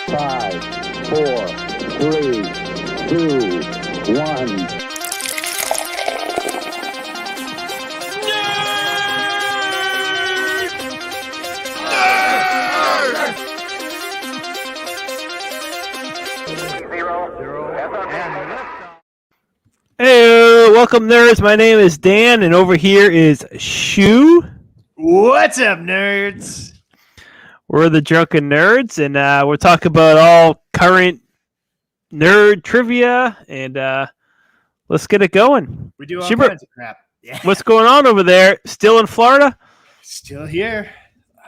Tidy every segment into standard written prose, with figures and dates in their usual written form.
5, 4, 3, 2, 1. Hey, welcome nerds. My name is Dan, and over here is Shu. What's up, nerds? We're the Drunken Nerds, and we're talking about all current nerd trivia, and let's get it going. We do all Schubert, kinds of crap. Yeah. what's going on over there? Still in Florida? Still here.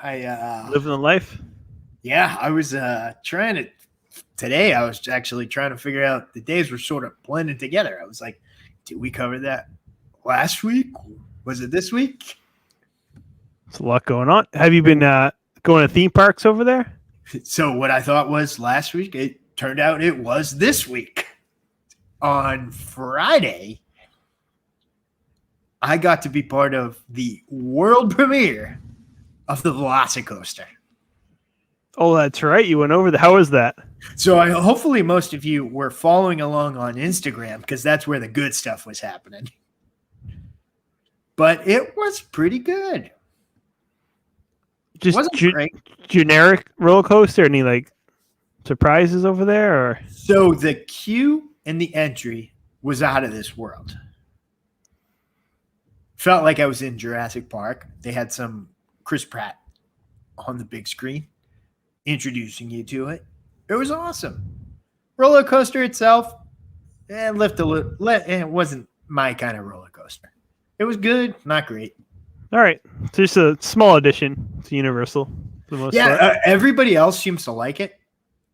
I Living the life? Yeah, I was today I was actually trying to figure out, the days were sort of blending together. I was like, did we cover that last week? Was it this week? There's a lot going on. Have you been going to theme parks over there? So what I thought was last week, it turned out it was this week. On Friday, I got to be part of the world premiere of the Velocicoaster. Oh, that's right. You went over there. How was that? So hopefully most of you were following along on Instagram, because that's where the good stuff was happening. But it was pretty good. Just Wasn't great. Generic roller coaster? Any like surprises over there? Or So the queue and the entry was out of this world. Felt like I was in Jurassic Park. They had some Chris Pratt on the big screen introducing you to it. It was awesome. Roller coaster itself, it wasn't my kind of roller coaster. It was good, not great. all right, so just a small addition to Universal. For the most part. Everybody else seems to like it.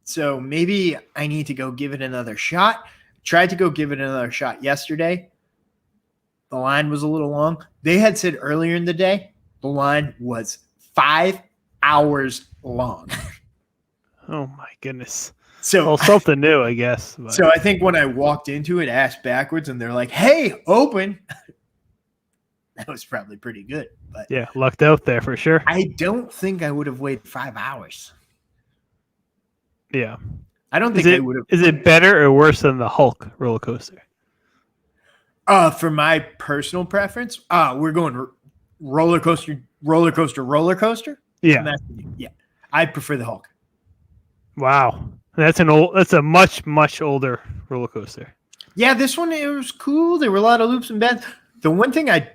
So maybe I need to go give it another shot. Tried to go give it another shot yesterday. The line was a little long. They had said earlier in the day, the line was 5 hours long. Oh my goodness. So Well, something new, I guess. But. So I think when I walked into it, asked backwards, and they're like, "Hey, open." That was probably pretty good. But Yeah, lucked out there for sure. I don't think I would have waited 5 hours. Yeah. I don't think I would have. Is it better or worse than the Hulk roller coaster? For my personal preference, we're going roller coaster. Yeah. Yeah. I prefer the Hulk. Wow. That's a much older roller coaster. Yeah, this one, it was cool. There were a lot of loops and bends. The one thing I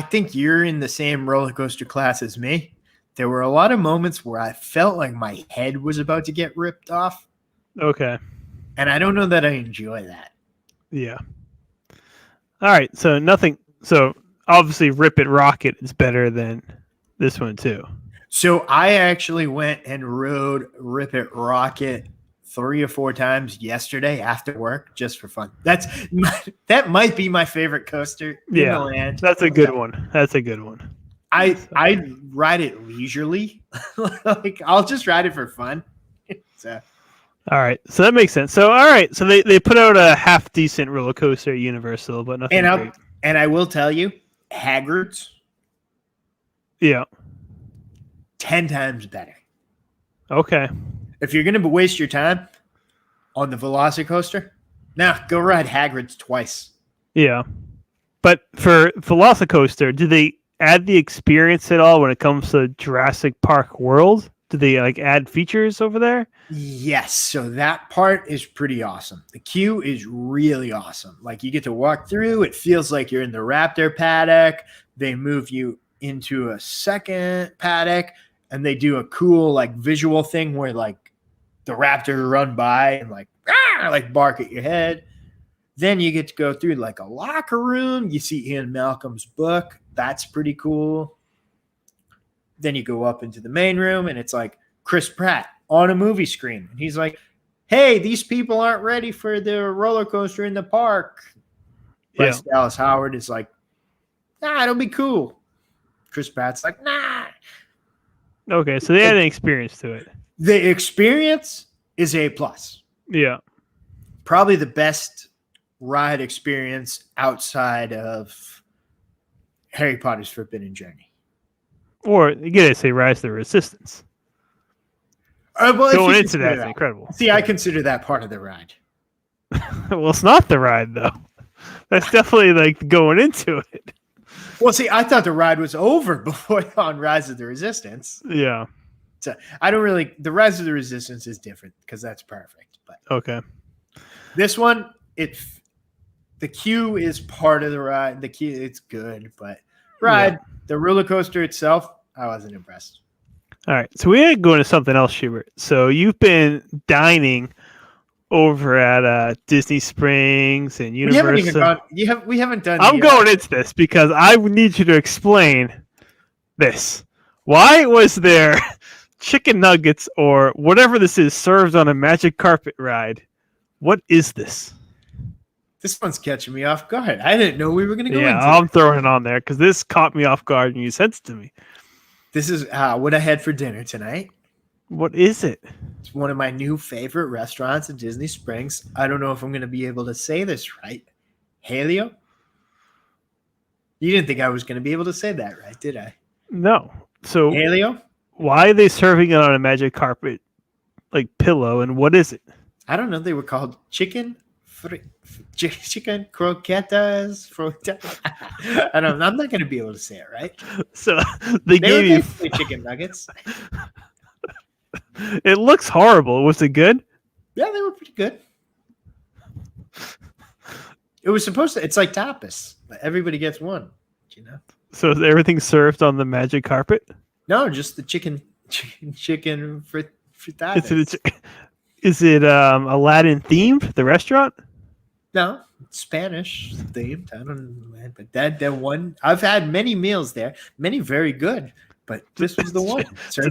think you're in the same roller coaster class as me. There were a lot of moments where I felt like my head was about to get ripped off. Okay. And I don't know that I enjoy that. Yeah. All right. So obviously Rip It Rocket is better than this one too. So I actually went and rode Rip It Rocket 3 or 4 times yesterday after work, just for fun. That might be my favorite coaster in the land. That's a good one. That's a good one. I ride it leisurely. Like, I'll just ride it for fun. So. All right, so that makes sense. So all right, so they put out a half decent roller coaster at Universal, but nothing great. And I will tell you, Hagrid's, 10 times better. Okay. If you're going to waste your time on the Velocicoaster, now go ride Hagrid's twice. Yeah. But for Velocicoaster, do they add the experience at all when it comes to Jurassic Park World? Do they add features over there? Yes. So that part is pretty awesome. The queue is really awesome. Like, you get to walk through. It feels like you're in the raptor paddock. They move you into a second paddock, and they do a cool visual thing where the raptor run by and bark at your head. Then you get to go through a locker room. You see Ian Malcolm's book. That's pretty cool. Then you go up into the main room, and it's Chris Pratt on a movie screen. And he's like, "Hey, these people aren't ready for the roller coaster in the park." Bryce Dallas Howard is like, "Nah, it'll be cool." Chris Pratt's like, "Nah." Okay, so they had an experience to it. The experience is A+. Yeah. Probably the best ride experience outside of Harry Potter's Forbidden Journey. Or you gotta say Rise of the Resistance. Well, if you Going into consider that's that. incredible. See, I consider that part of the ride. Well, it's not the ride though. That's definitely like going into it. Well, see, I thought the ride was over before on Rise of the Resistance. Yeah. So I don't really. The Rise of the Resistance is different because that's perfect. But Okay. this one, the queue is part of the ride. The queue, it's good, but the roller coaster itself, I wasn't impressed. All right. So we ain't going to something else, Schubert. So you've been dining over at Disney Springs and Universal. We haven't even gone. We haven't done. I'm going into this because I need you to explain this. Why was there chicken nuggets or whatever this is served on a magic carpet ride? What is this? This one's catching me off guard. I didn't know we were going to go into I'm throwing it on there because this caught me off guard and you said it to me. This is what I had for dinner tonight. What is it? It's one of my new favorite restaurants in Disney Springs. I don't know if I'm going to be able to say this right. Halio? You didn't think I was going to be able to say that right, did I? No. So Halio? why are they serving it on a magic carpet like pillow and what is it? I don't know. They were called chicken croquetas. I don't know. I'm not going to be able to say it right. So they were gave you basically chicken nuggets. It looks horrible. Was it good? Yeah, they were pretty good. It was supposed to. It's like tapas. Everybody gets one. You know. So is everything served on the magic carpet? No, just the chicken frittatas. Is it Aladdin themed? The restaurant? No, it's Spanish themed. I don't know, but that one. I've had many meals there, many very good. But this was the one. Do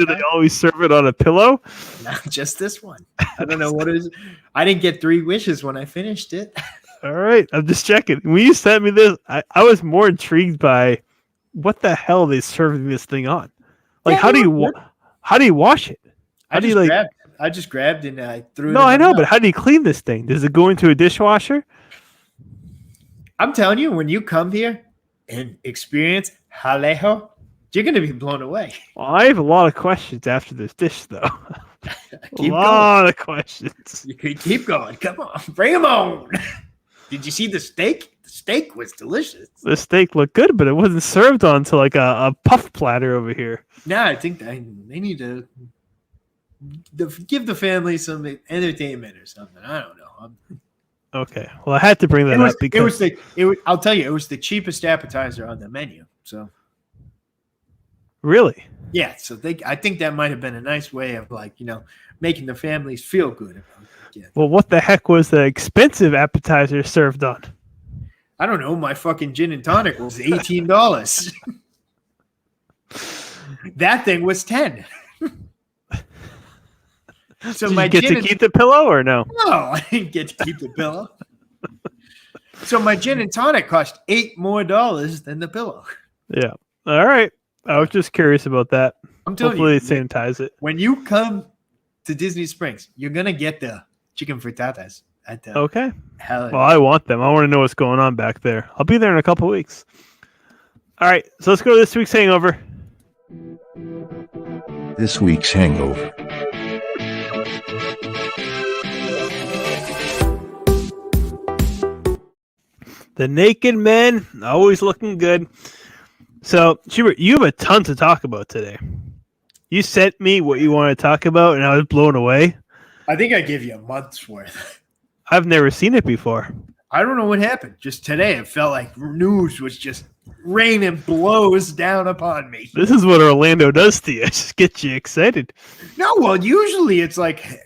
they always serve it on a pillow? Not just this one. I don't know what it is. I didn't get 3 wishes when I finished it. All right. I'm just checking. When you sent me this, I was more intrigued by what the hell they serving this thing on. Like, how do you wash it? I just grabbed and I threw it. No, I know, but how do you clean this thing? Does it go into a dishwasher? I'm telling you, when you come here and experience Jalejo, you're going to be blown away. Well, I have a lot of questions after this dish, though. A lot of questions. You can keep going. Come on. Bring them on. Did you see the steak? The steak was delicious. The steak looked good, but it wasn't served onto like a puff platter over here. No, I think they need to give the family some entertainment or something. I don't know. Okay. Well, I had to bring that up because I'll tell you, it was the cheapest appetizer on the menu. So. Really? Yeah, so I think that might have been a nice way of making the families feel good about it. Yeah. Well, what the heck was the expensive appetizer served on? I don't know. My fucking gin and tonic was $18. That thing was $10. So Did you get to keep the pillow or no? No, I didn't get to keep the pillow. So my gin and tonic cost $8 more than the pillow. Yeah. All right. I was just curious about that. I'm telling Hopefully you, they sanitize it. When you come to Disney Springs, you're gonna get the chicken frittatas. Okay. Well, I want them. I want to know what's going on back there. I'll be there in a couple weeks. All right. So let's go to this week's hangover. This week's hangover. The naked men, always looking good. So, Schubert, you have a ton to talk about today. You sent me what you want to talk about, and I was blown away. I think I gave you a month's worth. I've never seen it before. I don't know what happened. Just today, it felt like news was just raining blows down upon me. This is what Orlando does to you. Just get you excited. No, well, usually it's like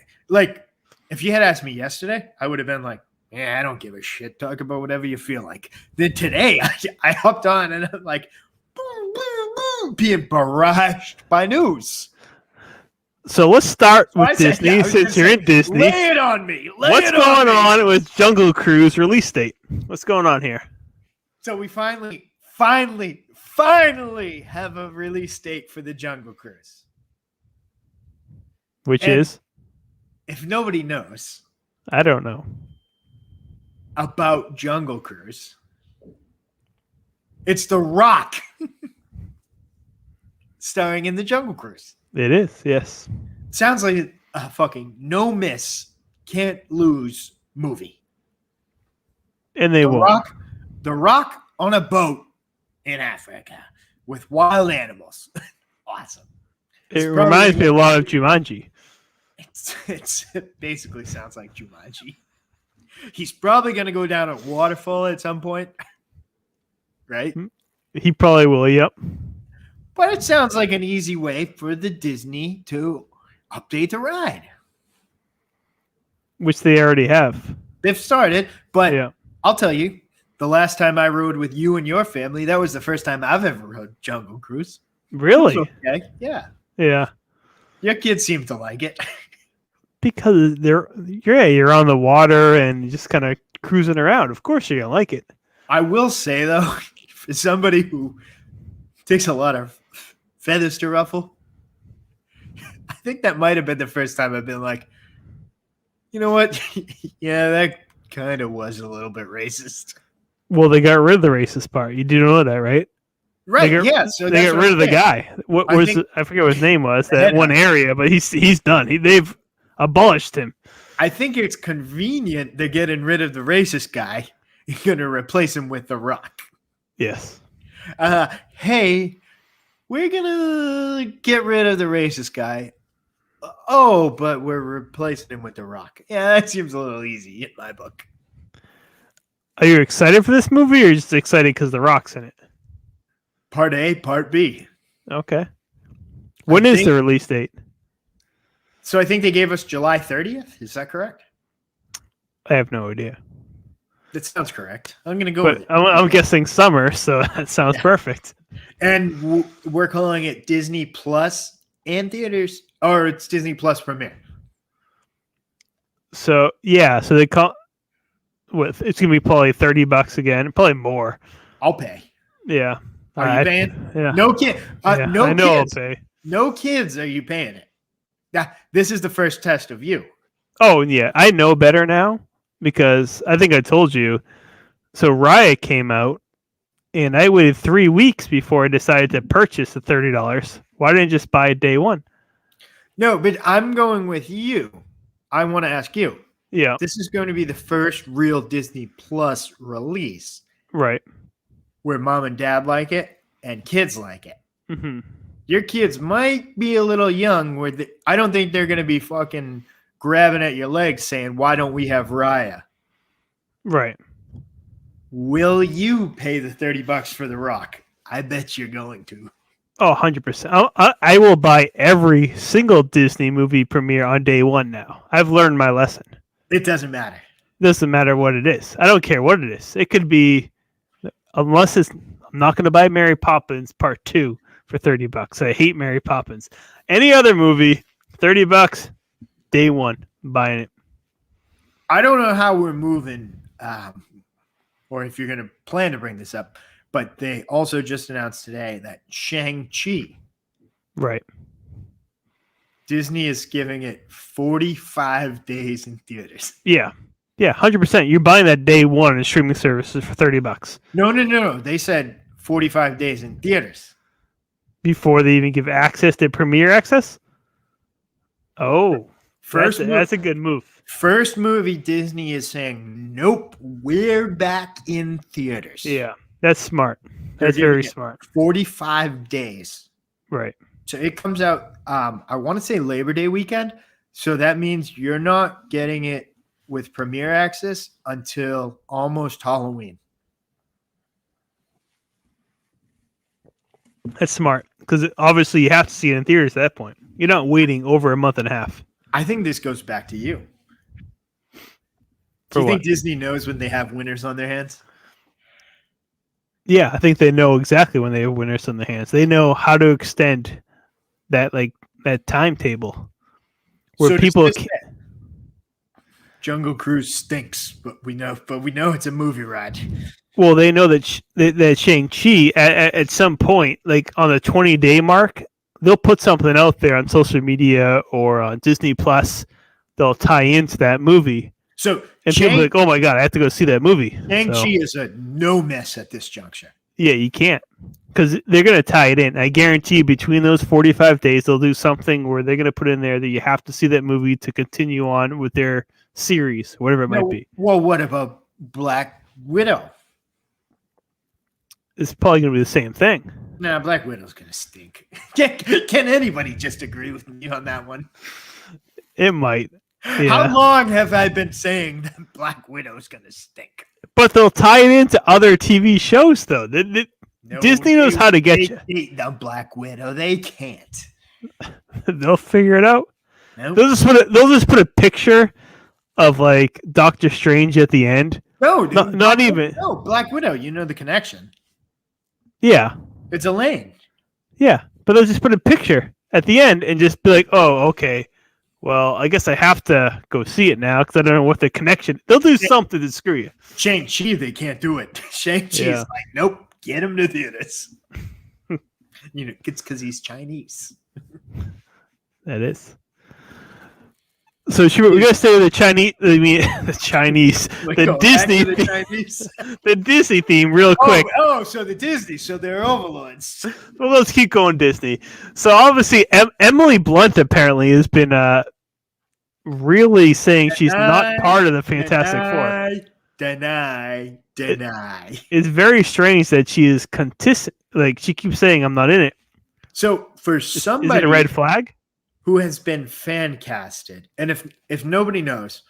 if you had asked me yesterday, I would have been like, yeah, I don't give a shit. Talk about whatever you feel like. Then today, I hopped on and I'm like, boom, boom, boom, being barraged by news. So let's start with Disney, since you're in Disney. Lay it on me. What's going on with Jungle Cruise release date? What's going on here? So we finally have a release date for the Jungle Cruise. Which is? If nobody knows. I don't know. About Jungle Cruise. It's The Rock starring in the Jungle Cruise. It is, yes. Sounds like a fucking no miss, can't lose movie. And they won't. The Rock on a boat in Africa with wild animals. Awesome. It reminds me a lot of Jumanji. It basically sounds like Jumanji. He's probably going to go down a waterfall at some point, right? He probably will, yep. But it sounds like an easy way for the Disney to update the ride. Which they already have. They've started, but Yeah. I'll tell you, the last time I rode with you and your family, that was the first time I've ever rode Jungle Cruise. Really? Okay, yeah. Yeah. Your kids seem to like it. Because you're on the water and you're just kind of cruising around. Of course you're gonna like it. I will say though, for somebody who takes a lot of feathers to ruffle, I think that might have been the first time I've been like, you know what? Yeah, that kind of was a little bit racist. Well, they got rid of the racist part. You do know that, right? Right, They got, yeah. So they that's got what rid I'm of the saying. guy. What I was think- I forget what his name was, The that head one guy. area, but he's done. They've abolished him. I think it's convenient they're getting rid of the racist guy. You're going to replace him with The Rock. Yes. Hey, we're going to get rid of the racist guy. Oh, but we're replacing him with The Rock. Yeah, that seems a little easy in my book. Are you excited for this movie, or just excited because The Rock's in it? Part A, Part B. Okay. When is think- the release date? So I think they gave us July 30th. Is that correct? I have no idea. That sounds correct. I'm going to go with But it. I'm guessing summer, so that sounds perfect. And we're calling it Disney Plus and theaters, or it's Disney Plus Premiere. So yeah, so they call it's gonna be probably $30 again, probably more. I'll pay. Yeah. Are you paying? Yeah. No kid. Yeah, No I know kids. I'll pay. No kids. Are you paying it? Now, this is the first test of you. Oh yeah, I know better now because I think I told you. So Riot came out, and I waited 3 weeks before I decided to purchase the $30. Why didn't I just buy it day one? No, but I'm going with you. I want to ask you. Yeah, This is going to be the first real Disney Plus release right. where mom and dad like it and kids like it. Hmm. Your kids might be a little young where I don't think they're going to be fucking grabbing at your legs saying, why don't we have Raya? Right. Will you pay the $30 for The Rock? I bet you're going to. Oh, 100%. I will buy every single Disney movie premiere on day one now. I've learned my lesson. It doesn't matter. Doesn't matter what it is. I don't care what it is. It could be, unless it's, I'm not going to buy Mary Poppins Part 2 for $30. I hate Mary Poppins. Any other movie, $30, day one, buying it. I don't know how we're moving, or if you're going to plan to bring this up, but they also just announced today that Shang-Chi, Right. Disney is giving it 45 days in theaters. Yeah. Yeah, 100%. You're buying that day one in streaming services for $30 No. They said 45 days in theaters. before they even give access to premiere access. Oh, that's a good move. First movie Disney is saying, nope, we're back in theaters. Yeah, that's smart. They're That's very giving it smart. 45 days. Right. So it comes out, I want to say Labor Day weekend. So that means you're not getting it with premiere access until almost Halloween. That's smart because obviously you have to see it in theaters at that point. You're not waiting over a month and a half. I think this goes back to you. For Do you think what? Disney knows when they have winners on their hands? Yeah, I think they know exactly when they have winners on their hands. They know how to extend that timetable where So does people this fit? Jungle Cruise stinks, but we know it's a movie ride. well, they know that that Shang-Chi at some point, like on the 20-day mark, they'll put something out there on social media or on Disney Plus. They'll tie into that movie, So and people are like, "Oh my god, I have to go see that movie." Shang-Chi So, is a no mess at this juncture. yeah, you can't because they're going to tie it in. I guarantee between those 45 days, they'll do something where they're going to put in there that you have to see that movie to continue on with their series, whatever it might be. Well, what about Black Widow? It's probably going to be the same thing. Nah, Black Widow's going to stink. Can anybody just agree with me on that one? It might. Yeah. How long have I been saying that Black Widow's going to stink? But they'll tie it into other TV shows, though. No, Disney knows how to get you. The Black Widow, they can't. They'll figure it out. Nope. They'll just put a picture of like Doctor Strange at the end. No, dude, not even. No, Black Widow. You know the connection. Yeah. It's Elaine. Yeah, but they'll just put a picture at the end and just be like, "Oh, okay. Well, I guess I have to go see it now because I don't know what the connection." They'll do something to screw you. Shang-Chi, they can't do it. Shang-Chi's like, nope, get him to theaters. It's because he's Chinese. That is. So we gotta stay with the Chinese. I mean, the Chinese, the Disney, the Disney theme, real quick. So the Disney, so they're overlords. Well, let's keep going Disney. So obviously, Emily Blunt apparently has been really saying she's not part of the Fantastic Four. Deny. It's very strange that she is like she keeps saying I'm not in it. So for somebody, is it a red flag? Who has been fan casted, and if nobody knows,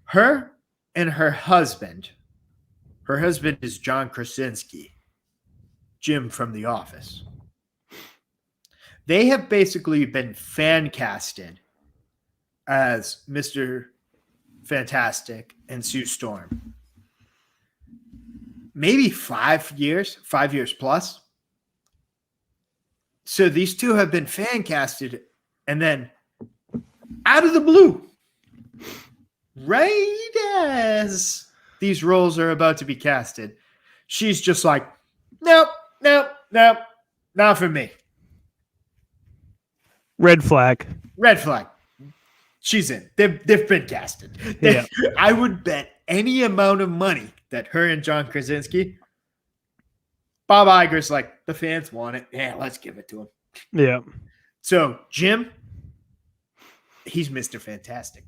her and her husband is John Krasinski, Jim from The Office. They have basically been fan casted as Mr. Fantastic and Sue Storm. Maybe 5 years plus. So these two have been fan casted. And then, out of the blue, right as these roles are about to be casted, she's just like, nope, not for me. Red flag. She's in. They've been casted. Yeah. I would bet any amount of money that her and John Krasinski, Bob Iger's like, the fans want it. Yeah, let's give it to him. Yeah. So, Jim, he's Mr. Fantastic.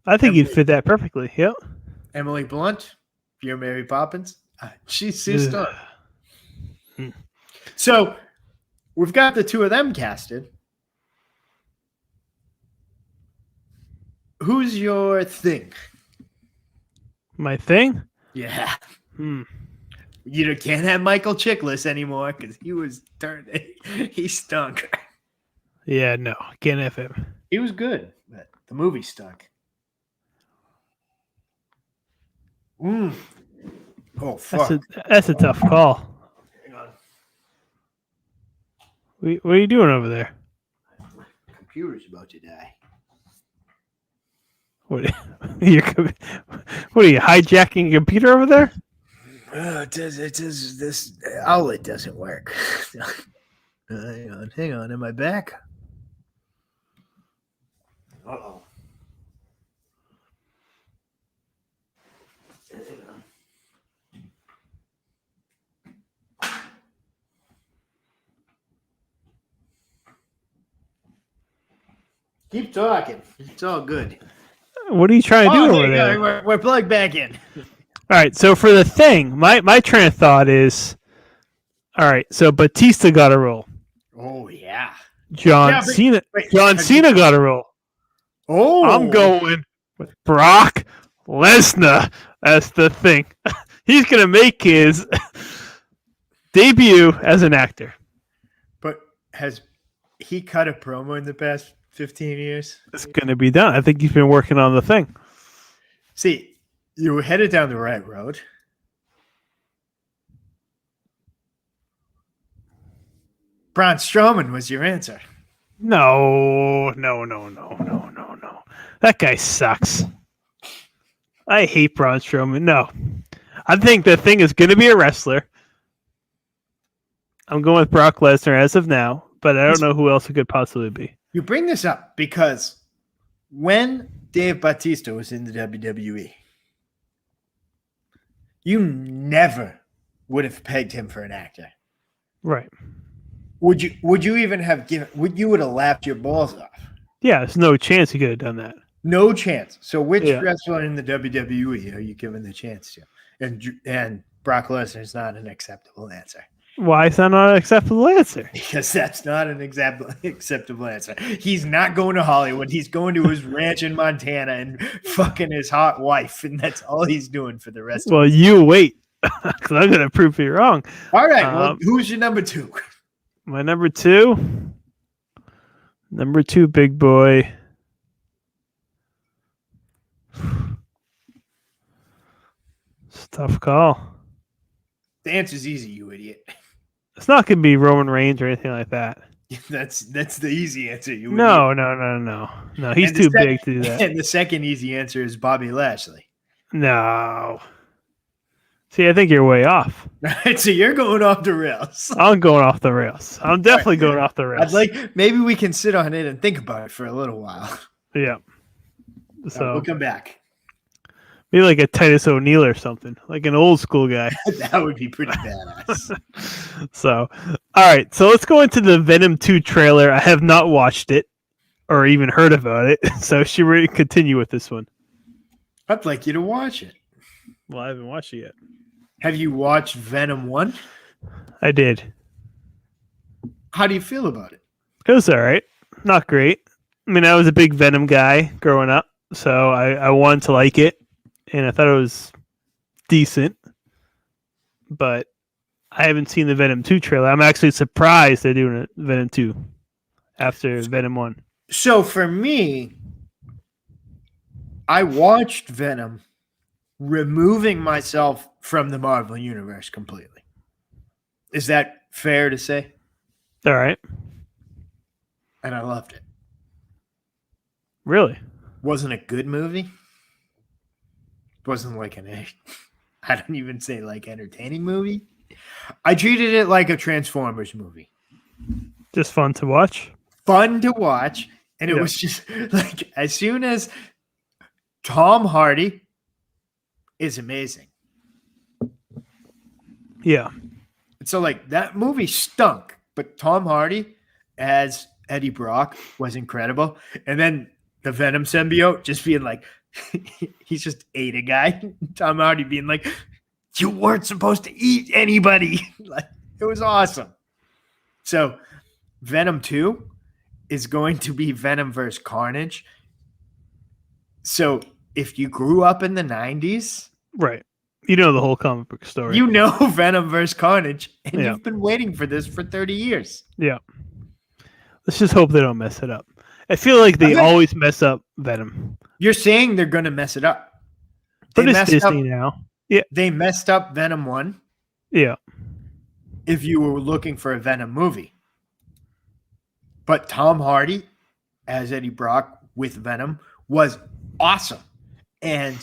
I think you'd fit that perfectly. Yep. Emily Blunt, you're Mary Poppins. She's Sue Storm. So, we've got the two of them casted. Who's your thing? My thing? Yeah. You can't have Michael Chiklis anymore because he stunk. Yeah, no, can't have him. He was good, but the movie stunk. Oh, fuck. That's a tough call. Hang on. What are you doing over there? My computer's about to die. What are you hijacking a computer over there? This outlet doesn't work. Hang on. Am I back? Uh-oh. Keep talking. It's all good. What are you trying to do over there? We're plugged back in. All right, so for the thing, my train of thought is, all right, so Batista got a role. Oh, yeah. John Cena got a role. Oh. I'm going with Brock Lesnar as the thing. He's going to make his debut as an actor. But has he cut a promo in the past 15 years? It's going to be done. I think he's been working on the thing. See, you were headed down the right road. Braun Strowman was your answer. No. That guy sucks. I hate Braun Strowman. No. I think the thing is going to be a wrestler. I'm going with Brock Lesnar as of now, but I don't know who else it could possibly be. You bring this up because when Dave Bautista was in the WWE, you never would have pegged him for an actor. Right. Would you even have you would have laughed your balls off? Yeah, there's no chance he could have done that. No chance. So which Yeah. wrestler in the WWE are you given the chance to? And Brock Lesnar is not an acceptable answer. Why is that not an acceptable answer? Because that's not an acceptable answer. He's not going to Hollywood. He's going to his ranch in Montana and fucking his hot wife, and that's all he's doing for the rest of Well, you wait, because I'm going to prove you wrong. All right, well, who's your number 2? My number 2? Number 2, big boy. It's a tough call. The answer's easy, you idiot. It's not going to be Roman Reigns or anything like that. That's the easy answer. You No. He's too big to do that. And the second easy answer is Bobby Lashley. No. See, I think you're way off. All right, so you're going off the rails. I'm going off the rails. I'm definitely going off the rails. Maybe we can sit on it and think about it for a little while. Yeah. So we'll come back. Maybe like a Titus O'Neil or something, like an old school guy. That would be pretty badass. So, all right. So let's go into the Venom 2 trailer. I have not watched it or even heard about it. So should we continue with this one? I'd like you to watch it. Well, I haven't watched it yet. Have you watched Venom 1? I did. How do you feel about it? It was all right. Not great. I mean, I was a big Venom guy growing up, so I wanted to like it. And I thought it was decent, but I haven't seen the Venom 2 trailer. I'm actually surprised they're doing a Venom 2 after Venom 1. So for me, I watched Venom removing myself from the Marvel Universe completely. Is that fair to say? All right. And I loved it. Really? Wasn't a good movie. Wasn't like I don't even say like entertaining movie. I treated it like a Transformers movie. Just fun to watch. Fun to watch. And it was just like, as soon as Tom Hardy is amazing. Yeah. So like that movie stunk, but Tom Hardy as Eddie Brock was incredible. And then the Venom symbiote just being like, he's just ate a guy. Tom Hardy being like, you weren't supposed to eat anybody. Like, it was awesome. So Venom 2 is going to be Venom versus Carnage. So if you grew up in the 90s, right, you know the whole comic book story. You know Venom versus Carnage, and you've been waiting for this for 30 years. Yeah. Let's just hope they don't mess it up. I feel like they always mess up Venom. You're saying they're going to mess it up. But it's Disney now. Yeah. They messed up Venom 1. Yeah. If you were looking for a Venom movie. But Tom Hardy as Eddie Brock with Venom was awesome. And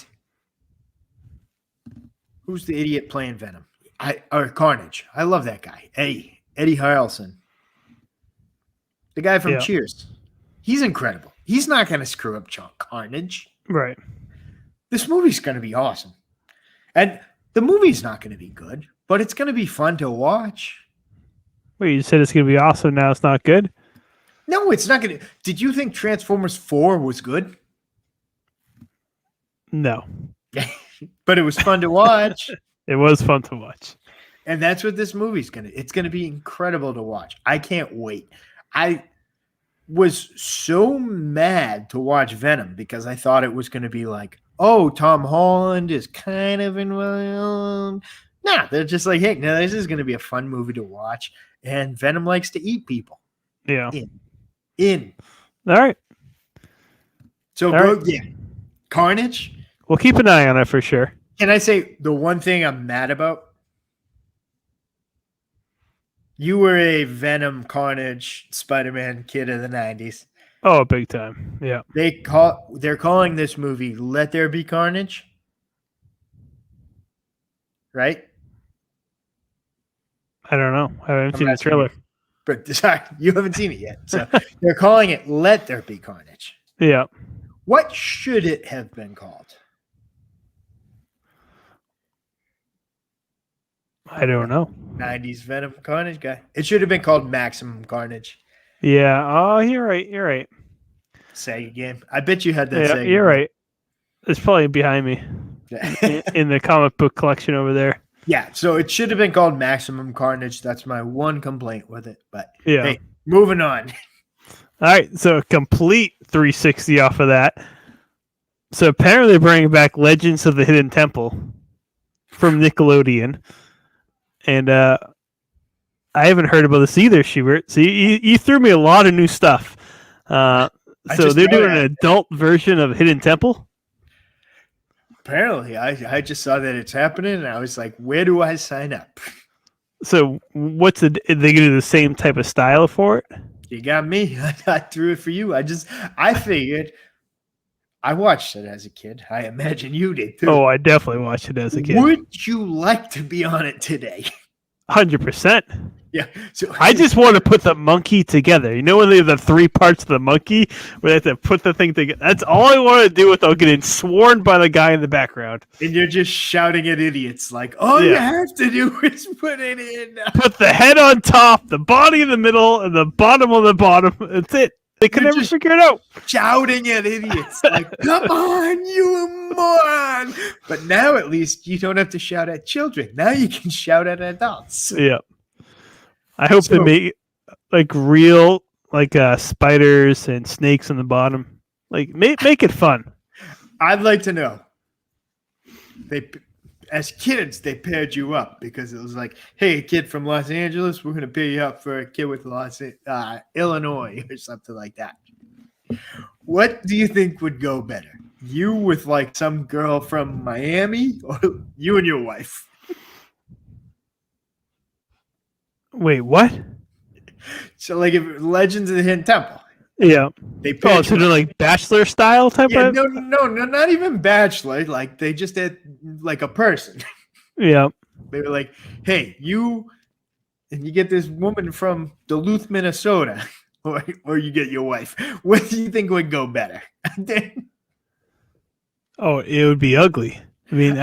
who's the idiot playing Venom? Or Carnage. I love that guy. Eddie Harrelson. The guy from Cheers. He's incredible. He's not going to screw up Carnage. Right. This movie's going to be awesome. And the movie's not going to be good, but it's going to be fun to watch. Wait, you said it's going to be awesome. Now it's not good? No, it's not going to. Did you think Transformers 4 was good? No. But it was fun to watch. It was fun to watch. And that's what this movie's going to. It's going to be incredible to watch. I can't wait. I was so mad to watch Venom because I thought it was going to be like, oh, Tom Holland is kind of involved. Nah, they're just like, hey, no, this is going to be a fun movie to watch. And Venom likes to eat people. Yeah. In. All right. So, Carnage. We'll keep an eye on it for sure. Can I say the one thing I'm mad about? You were a Venom, Carnage, Spider-Man kid of the 90s. Oh, big time. Yeah. They're calling this movie Let There Be Carnage. Right? I don't know. I haven't seen the trailer. But sorry, you haven't seen it yet. So they're calling it Let There Be Carnage. Yeah. What should it have been called? I don't know. 90s Venom Carnage guy. It should have been called Maximum Carnage. Yeah. Oh, you're right. You're right. Sega game. I bet you had that Yeah, Sega you're game. right. It's probably behind me in the comic book collection over there. Yeah, so it should have been called Maximum Carnage. That's my one complaint with it. But Yeah. hey, moving on. All right. So a complete 360 off of that. So apparently they're bringing back Legends of the Hidden Temple from Nickelodeon. And I haven't heard about this either, Schubert. So you threw me a lot of new stuff. So they're doing an adult version of Hidden Temple? Apparently, I just saw that it's happening, and I was like, where do I sign up? So what's are they going to do the same type of style for it? You got me. I threw it for you. I figured I watched it as a kid. I imagine you did too. Oh, I definitely watched it as a kid. Would you like to be on it today? 100%. Yeah. So I just want to put the monkey together. You know when they have the 3 parts of the monkey where they have to put the thing together? That's all I want to do without getting sworn by the guy in the background. And you're just shouting at idiots like, all you have to do is put it in. Put the head on top, the body in the middle, and the bottom on the bottom. That's it. They can never figure it out. Shouting at idiots like, come on, you moron. But now at least you don't have to shout at children. Now you can shout at adults. Yeah. I hope they make like real spiders and snakes on the bottom. Like make it fun. I'd like to know. As kids, they paired you up because it was like, hey, kid from Los Angeles, we're going to pair you up for a kid with Illinois or something like that. What do you think would go better? You with like some girl from Miami or you and your wife? Wait, what? So like if Legends of the Hidden Temple. Yeah. They paired so they're like Bachelor style type of? No, not even Bachelor. Like they just had like a person. Yeah. They were like, hey, you get this woman from Duluth, Minnesota, or you get your wife. What do you think would go better? Oh, it would be ugly. I mean,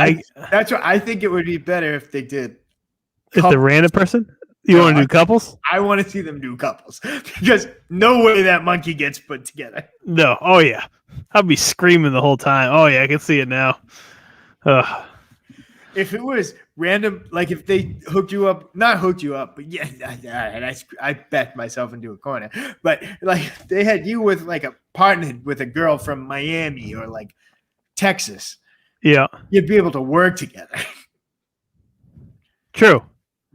that's what I think it would be better if they did. If the random person? You want to do couples? I want to see them do couples because no way that monkey gets put together. No. Oh, yeah. I'll be screaming the whole time. Oh, yeah. I can see it now. Ugh. If it was random, like if they hooked you up, not hooked you up, but yeah, I backed myself into a corner. But like they had you with like a partner with a girl from Miami or like Texas. Yeah. You'd be able to work together. True.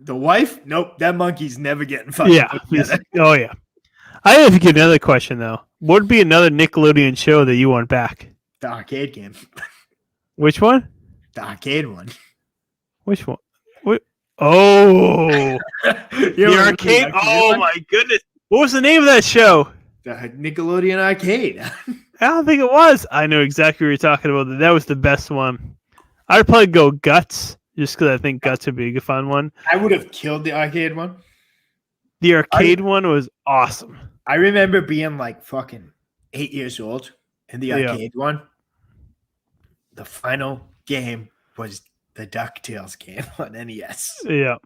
The wife? Nope. That monkey's never getting fucking together. Oh, yeah. I have to get another question, though. What would be another Nickelodeon show that you want back? The arcade game. Which one? The arcade one. Which one? What? Oh. The arcade? Oh, my goodness. What was the name of that show? The Nickelodeon Arcade. I don't think it was. I know exactly what you're talking about. That was the best one. I'd probably go Guts, just because I think Guts would be a fun one. I would have killed the arcade one. The arcade one was awesome. I remember being like fucking 8 years old in the arcade one. The final game was the DuckTales game on NES. Yeah.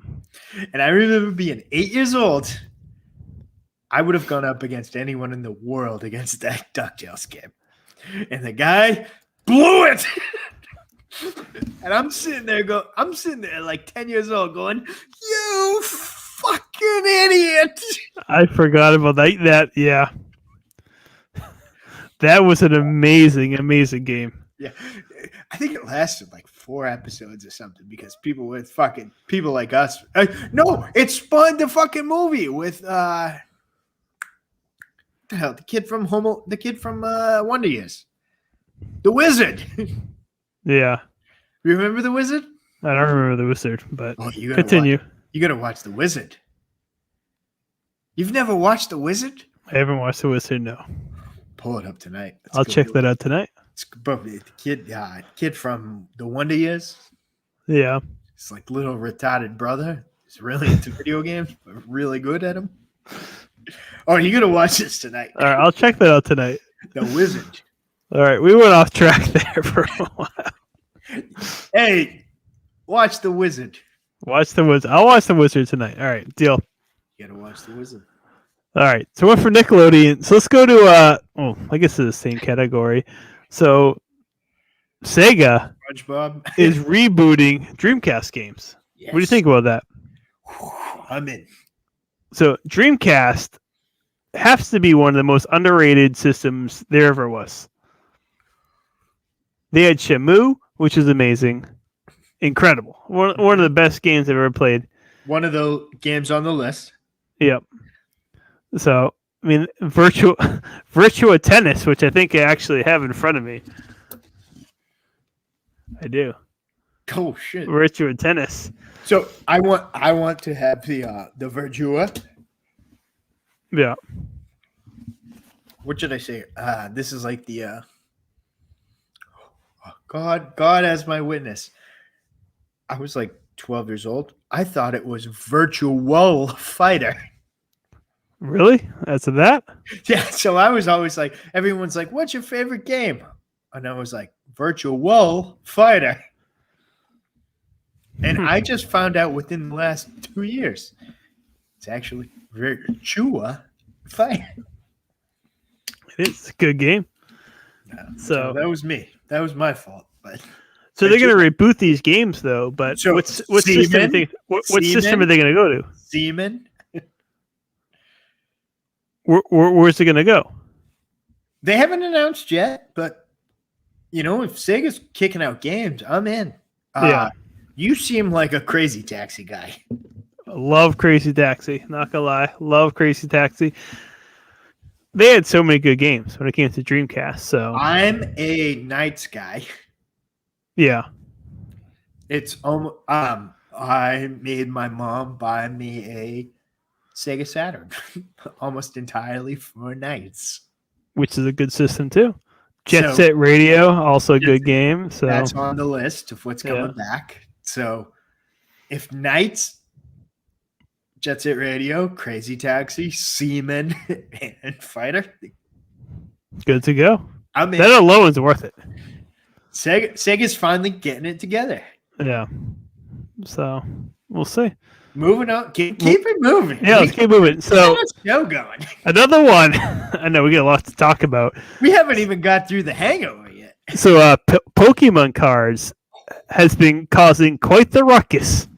And I remember being 8 years old. I would have gone up against anyone in the world against that DuckTales game. And the guy blew it. And I'm sitting there like 10 years old going, you fucking idiot. I forgot about that. Yeah. That was an amazing, amazing game. Yeah. I think it lasted like 4 episodes or something because people like us. No, it spawned the fucking movie with the kid from Wonder Years. The Wizard. Yeah. You remember The Wizard? I don't remember The Wizard, but you continue. You got to watch The Wizard. You've never watched The Wizard? I haven't watched The Wizard, no. Pull it up tonight. I'll check that out tonight. It's the kid from the Wonder Years. Yeah. It's like little retarded brother. He's really into video games, but really good at them. Oh, you're going to watch this tonight. All right, I'll check that out tonight. The Wizard. All right, we went off track there for a while. Hey, watch The Wizard. Watch the Wizard. I'll watch the Wizard tonight. All right, deal. You gotta watch the Wizard. All right, so we're for Nickelodeon. So let's go to I guess it's the same category. So Sega SpongeBob is rebooting Dreamcast games. Yes. What do you think about that? I'm in. So Dreamcast has to be one of the most underrated systems there ever was. They had Shenmue, which is amazing, incredible, one of the best games I've ever played. One of the games on the list. Yep. So I mean, Virtua Tennis, which I think I actually have in front of me. I do. Oh shit! Virtua Tennis. So I want to have the Virtua. Yeah. What should I say? This is like the God as my witness. I was like 12 years old. I thought it was Virtual Fighter. Really? That's that? Yeah. So I was always like, everyone's like, "What's your favorite game?" And I was like, Virtual Fighter. And I just found out within the last 2 years, it's actually Virtua Fighter. It's a good game. Yeah, So that was me. That was my fault. But so they're going to reboot these games, though. But So, what system? What system are they going to go to? Seaman. Where's it going to go? They haven't announced yet, but if Sega's kicking out games, I'm in. Yeah. You seem like a Crazy Taxi guy. I love Crazy Taxi. Not gonna lie, love Crazy Taxi. They had so many good games when it came to Dreamcast. So I'm a Knights guy. yeah. It's I made my mom buy me a Sega Saturn almost entirely for Knights. Which is a good system too. Jet Set Radio, also a good game. So that's on the list of what's coming back. So if Knights, Jet Set Radio, Crazy Taxi, Seaman, and Fighter, good to go. I mean, that alone is worth it. Sega's finally getting it together. Yeah. So we'll see. Moving on. Keep it moving. Yeah, let's keep moving. So show going. Another one. I know we got a lot to talk about. We haven't even got through the Hangover yet. So Pokemon cards has been causing quite the ruckus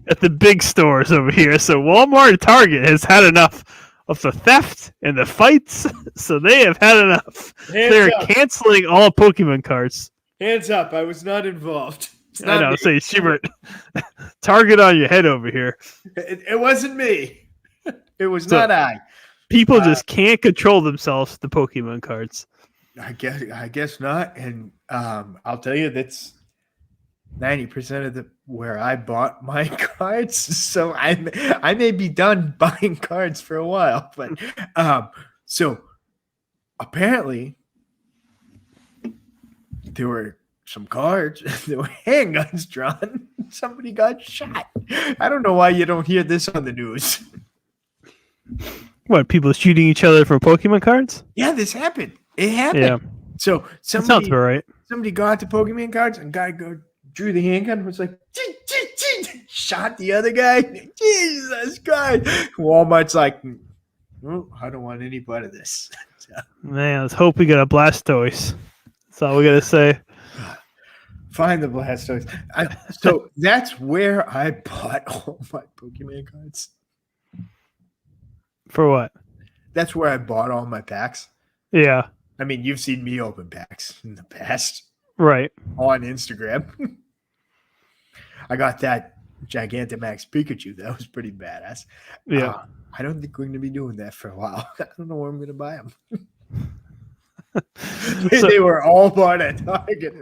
at the big stores over here. So Walmart and Target has had enough of the theft and the fights. So they have had enough. They're canceling all Pokemon cards. Hands up. I was not involved. I know. Say, Schubert, target on your head over here. It wasn't me. It was not I. People just can't control themselves with the Pokemon cards. I guess not. And I'll tell you, that's 90% of where I bought my cards. So I may be done buying cards for a while. But so apparently there were some cards, there were handguns drawn. Somebody got shot. I don't know why you don't hear this on the news. What, people shooting each other for Pokemon cards? Yeah, this happened. It happened. Yeah. So sounds about right. Somebody got the Pokemon cards and guy drew the handgun and was like, shot the other guy. Jesus Christ. Walmart's like, oh, I don't want any part of this. Man, let's hope we got a Blastoise. That's all we got to say. Find the Blastoise. So that's where I bought all my Pokemon cards. For what? That's where I bought all my packs. Yeah. I mean, you've seen me open packs in the past. Right. On Instagram. I got that Gigantamax Pikachu. That was pretty badass. Yeah. I don't think we're going to be doing that for a while. I don't know where I'm going to buy them. They were all bought at Target.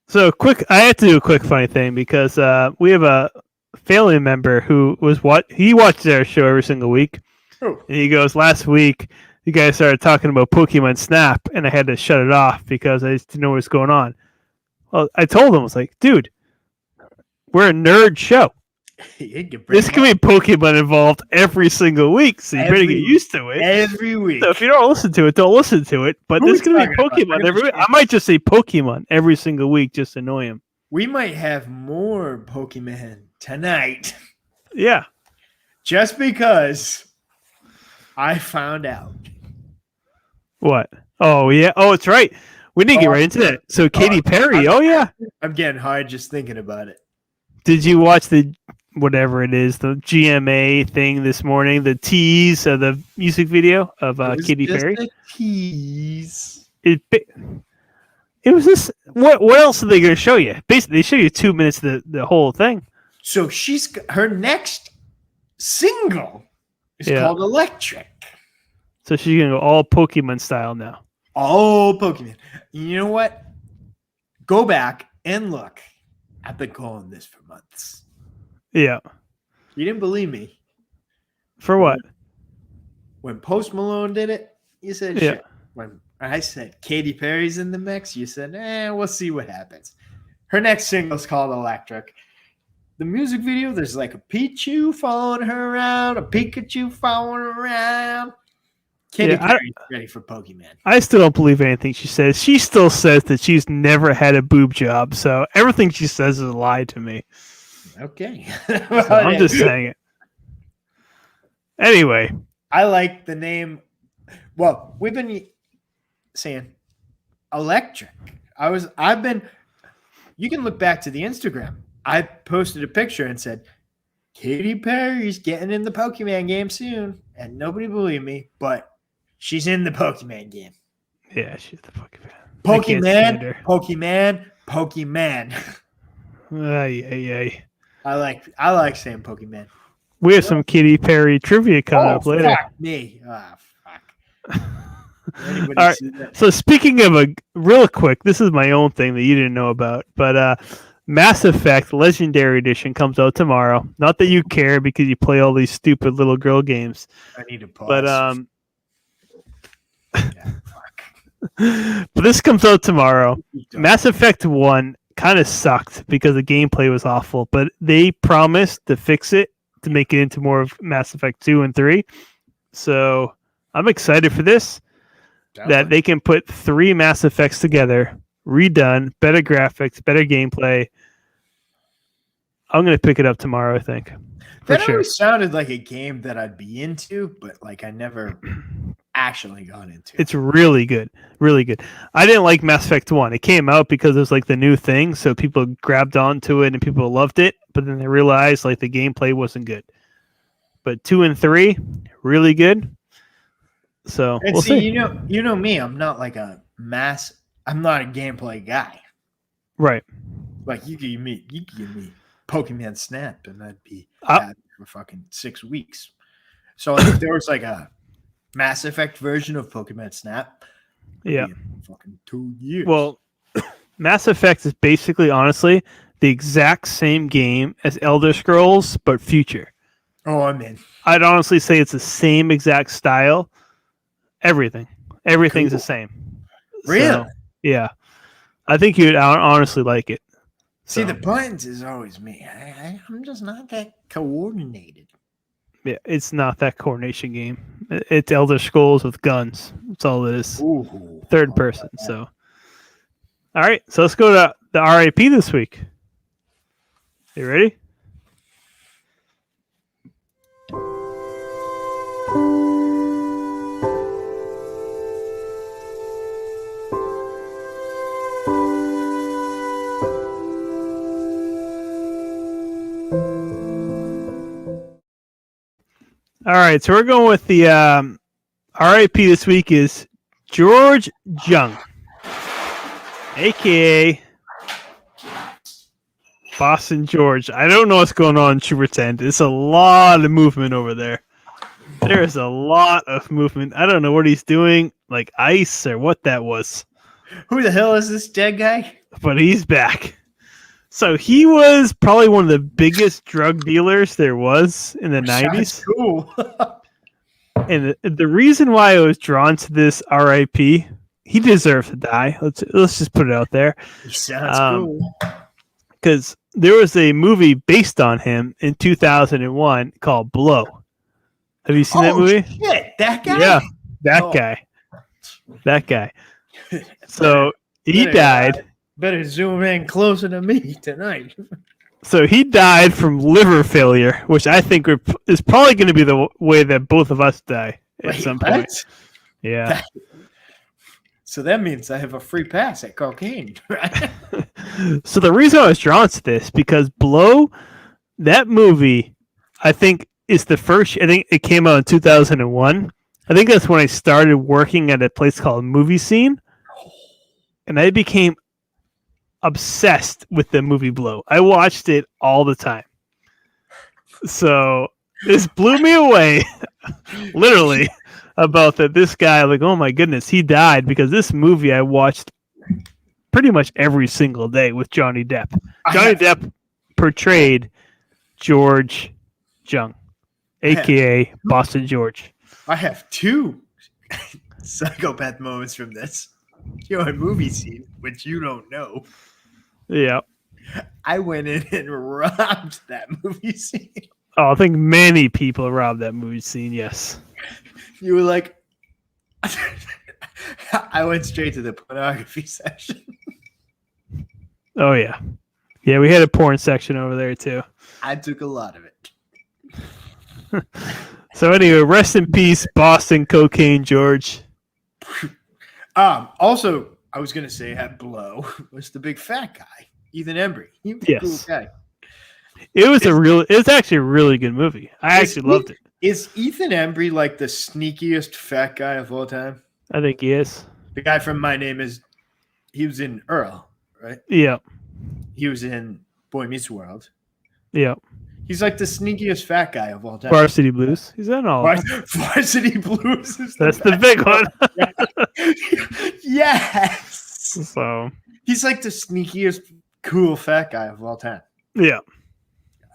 So I had to do a quick funny thing because we have a family member who he watches our show every single week. Oh. And he goes, last week, you guys started talking about Pokemon Snap, and I had to shut it off because I just didn't know what was going on. Well, I told him, I was like, dude, we're a nerd show. This can be Pokemon involved every single week, so you better get used to it. Every week. So if you don't listen to it, don't listen to it. But there's going to be Pokemon every week. I might just say Pokemon every single week just to annoy him. we might have more Pokemon tonight Yeah. just because I found out. What? Oh, yeah. Oh, it's right. We need to get right into that. So, Katy Perry. Oh, yeah. I'm getting hard just thinking about it. Did you watch the whatever it is, the GMA thing this morning, the tease of the music video of Katy Perry? A tease. It was this. What else are they going to show you? Basically, they show you 2 minutes of the whole thing. So her next single is called Electric. So she's going to go all Pokemon style now. All Pokemon. You know what? Go back and look. I've been calling this for months. Yeah. You didn't believe me. For what? When Post Malone did it, you said shit. When I said Katy Perry's in the mix, you said, we'll see what happens. Her next single is called Electric. The music video, there's like a Pichu following her around, a Pikachu following her around. Katy Perry's ready for Pokemon. I still don't believe anything she says. She still says that she's never had a boob job, so everything she says is a lie to me. Okay. So I'm just saying it. Anyway. I like the name. Well, we've been saying Electric. You can look back to the Instagram. I posted a picture and said, Katy Perry's getting in the Pokemon game soon. And nobody believed me, but she's in the Pokemon game. Yeah, she's the Pokemon. Pokemon. Ay. I like saying Pokemon. We have some Katy Perry trivia coming up later. Fuck me. Fuck. All right. So speaking of real quick, this is my own thing that you didn't know about, but Mass Effect Legendary Edition comes out tomorrow. Not that you care because you play all these stupid little girl games. I need to pause. But but this comes out tomorrow. Mass Effect 1 kind of sucked because the gameplay was awful, but they promised to fix it to make it into more of Mass Effect 2 and 3. So I'm excited for this. That they can put 3 Mass Effects together, redone, better graphics, better gameplay. I'm going to pick it up tomorrow, I think. That always sounded like a game that I'd be into, but like I never actually got into it. It's really good. Really good. I didn't like Mass Effect 1. It came out because it was like the new thing, so people grabbed onto it and people loved it, but then they realized like the gameplay wasn't good. But 2 and 3, really good. So and we'll see. You know me, I'm not like I'm not a gameplay guy. Right. Like you could give me Pokemon Snap and I'd be happy for fucking 6 weeks. So if there was like a Mass Effect version of Pokemon Snap, fucking 2 years. Well, Mass Effect is basically, honestly, the exact same game as Elder Scrolls, but future. Oh, I'm in. I'd honestly say it's the same exact style. Everything's the same. Really? So, yeah. I think you'd honestly like it. See, the buttons is always me. I'm just not that coordinated. Yeah, it's not that coordination game. It's Elder Scrolls with guns. That's all it is. Ooh, Third person. So, all right. So let's go to the RIP this week. You ready? All right, so we're going with the RIP this week is George Jung, a.k.a. Boston George. I don't know what's going on in Schubert's End. It's a lot of movement over there. There's a lot of movement. I don't know what he's doing, like ice or what that was. Who the hell is this dead guy? But he's back. So he was probably one of the biggest drug dealers there was in the 90s. Cool. And the reason why I was drawn to this RIP, he deserves to die. Let's just put it out there. He sounds cool. Because there was a movie based on him in 2001 called Blow. Have you seen that movie? Shit, that guy? Yeah, that guy. That guy. So he died. Better zoom in closer to me tonight. So he died from liver failure, which I think is probably going to be the way that both of us die at some point. What? Yeah. So that means I have a free pass at cocaine, right? So the reason I was drawn to this, because Blow, that movie, I think is the first. I think it came out in 2001. I think that's when I started working at a place called Movie Scene, and I became obsessed with the movie Blow. I watched it all the time. So this blew me away, literally, about that. This guy, like, oh my goodness, he died because this movie I watched pretty much every single day with Johnny Depp. Johnny Depp portrayed George Jung, a.k.a. Boston George. I have two psychopath moments from this. You're a Movie Scene, which you don't know. Yeah. I went in and robbed that movie scene. Oh, I think many people robbed that movie scene, yes. You were like, I went straight to the pornography section. Oh, yeah. Yeah, we had a porn section over there, too. I took a lot of it. So anyway, rest in peace, Boston Cocaine George. Also, I was going to say at Blow was the big fat guy, Ethan Embry. He was a cool guy. It's actually a really good movie. I actually loved it. Is Ethan Embry like the sneakiest fat guy of all time? I think he is. The guy from My Name Is, he was in Earl, right? Yeah. He was in Boy Meets World. Yeah. He's like the sneakiest fat guy of all time. Varsity Blues. He's in all of them. Varsity Blues is That's the big one. Yes. So he's like the sneakiest cool fat guy of all time. yeah.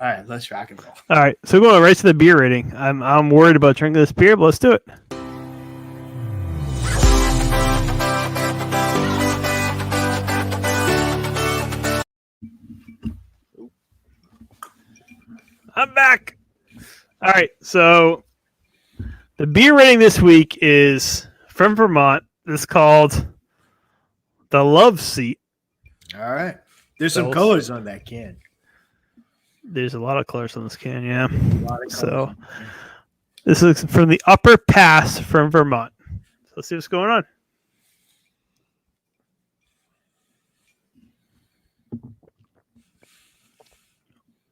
All right, let's rock and roll. All right. So going right to the beer rating. I'm worried about drinking this beer, but let's do it. I'm back. All right. So the beer rating this week is from Vermont. It's called the Love Seat. All right. There's some colors on that can. There's a lot of colors on this can, yeah. So this is from the Upper Pass from Vermont. So let's see what's going on.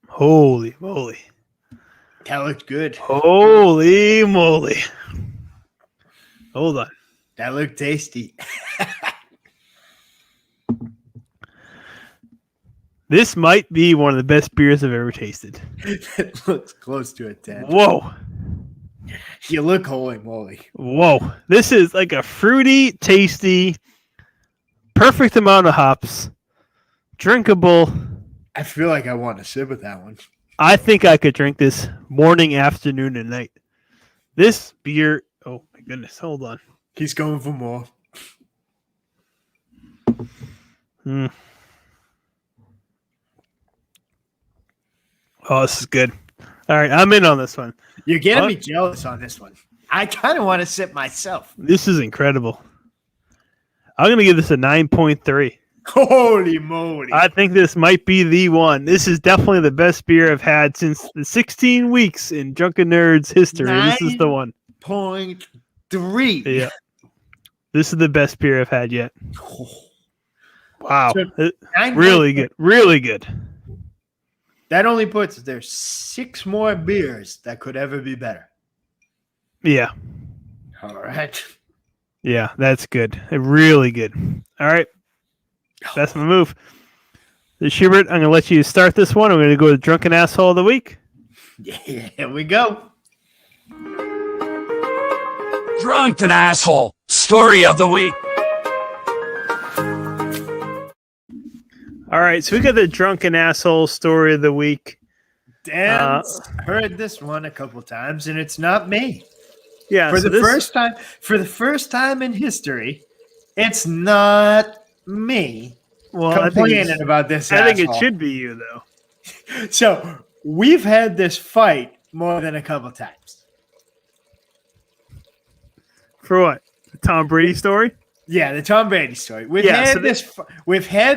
Holy moly. that looked good. Holy moly. Hold on. That looked tasty. This might be one of the best beers I've ever tasted. It looks close to a 10. Whoa. You look holy moly. Whoa. This is like a fruity, tasty, perfect amount of hops, drinkable. I feel like I want to sip with that one. I think I could drink this morning, afternoon, and night. This beer, oh my goodness, hold on. He's going for more. Oh, this is good. All right, I'm in on this one. You're getting me jealous on this one. I kind of want to sip myself. This is incredible. I'm going to give this a 9.3. Holy moly. I think this might be the one. This is definitely the best beer I've had since the 16 weeks in Drunken Nerds history. This is the one. 9.3. Yeah. This is the best beer I've had yet. Wow. So, really good. Really good. That only puts there's 6 more beers that could ever be better. Yeah. All right. Yeah, that's good. Really good. All right. That's my move. So Schubert, I'm going to let you start this one. I'm going to go to Drunken Asshole of the Week. Yeah, here we go. Drunken Asshole, Story of the Week. All right, so we got the Drunken Asshole Story of the Week. Dan's heard this one a couple times, and it's not me. Yeah, For the first time in history, it's not me complaining about this. I think it asshole. should be you, though. So we've had this fight more than a couple times. For what? The Tom Brady story? Yeah, the Tom Brady story. We've had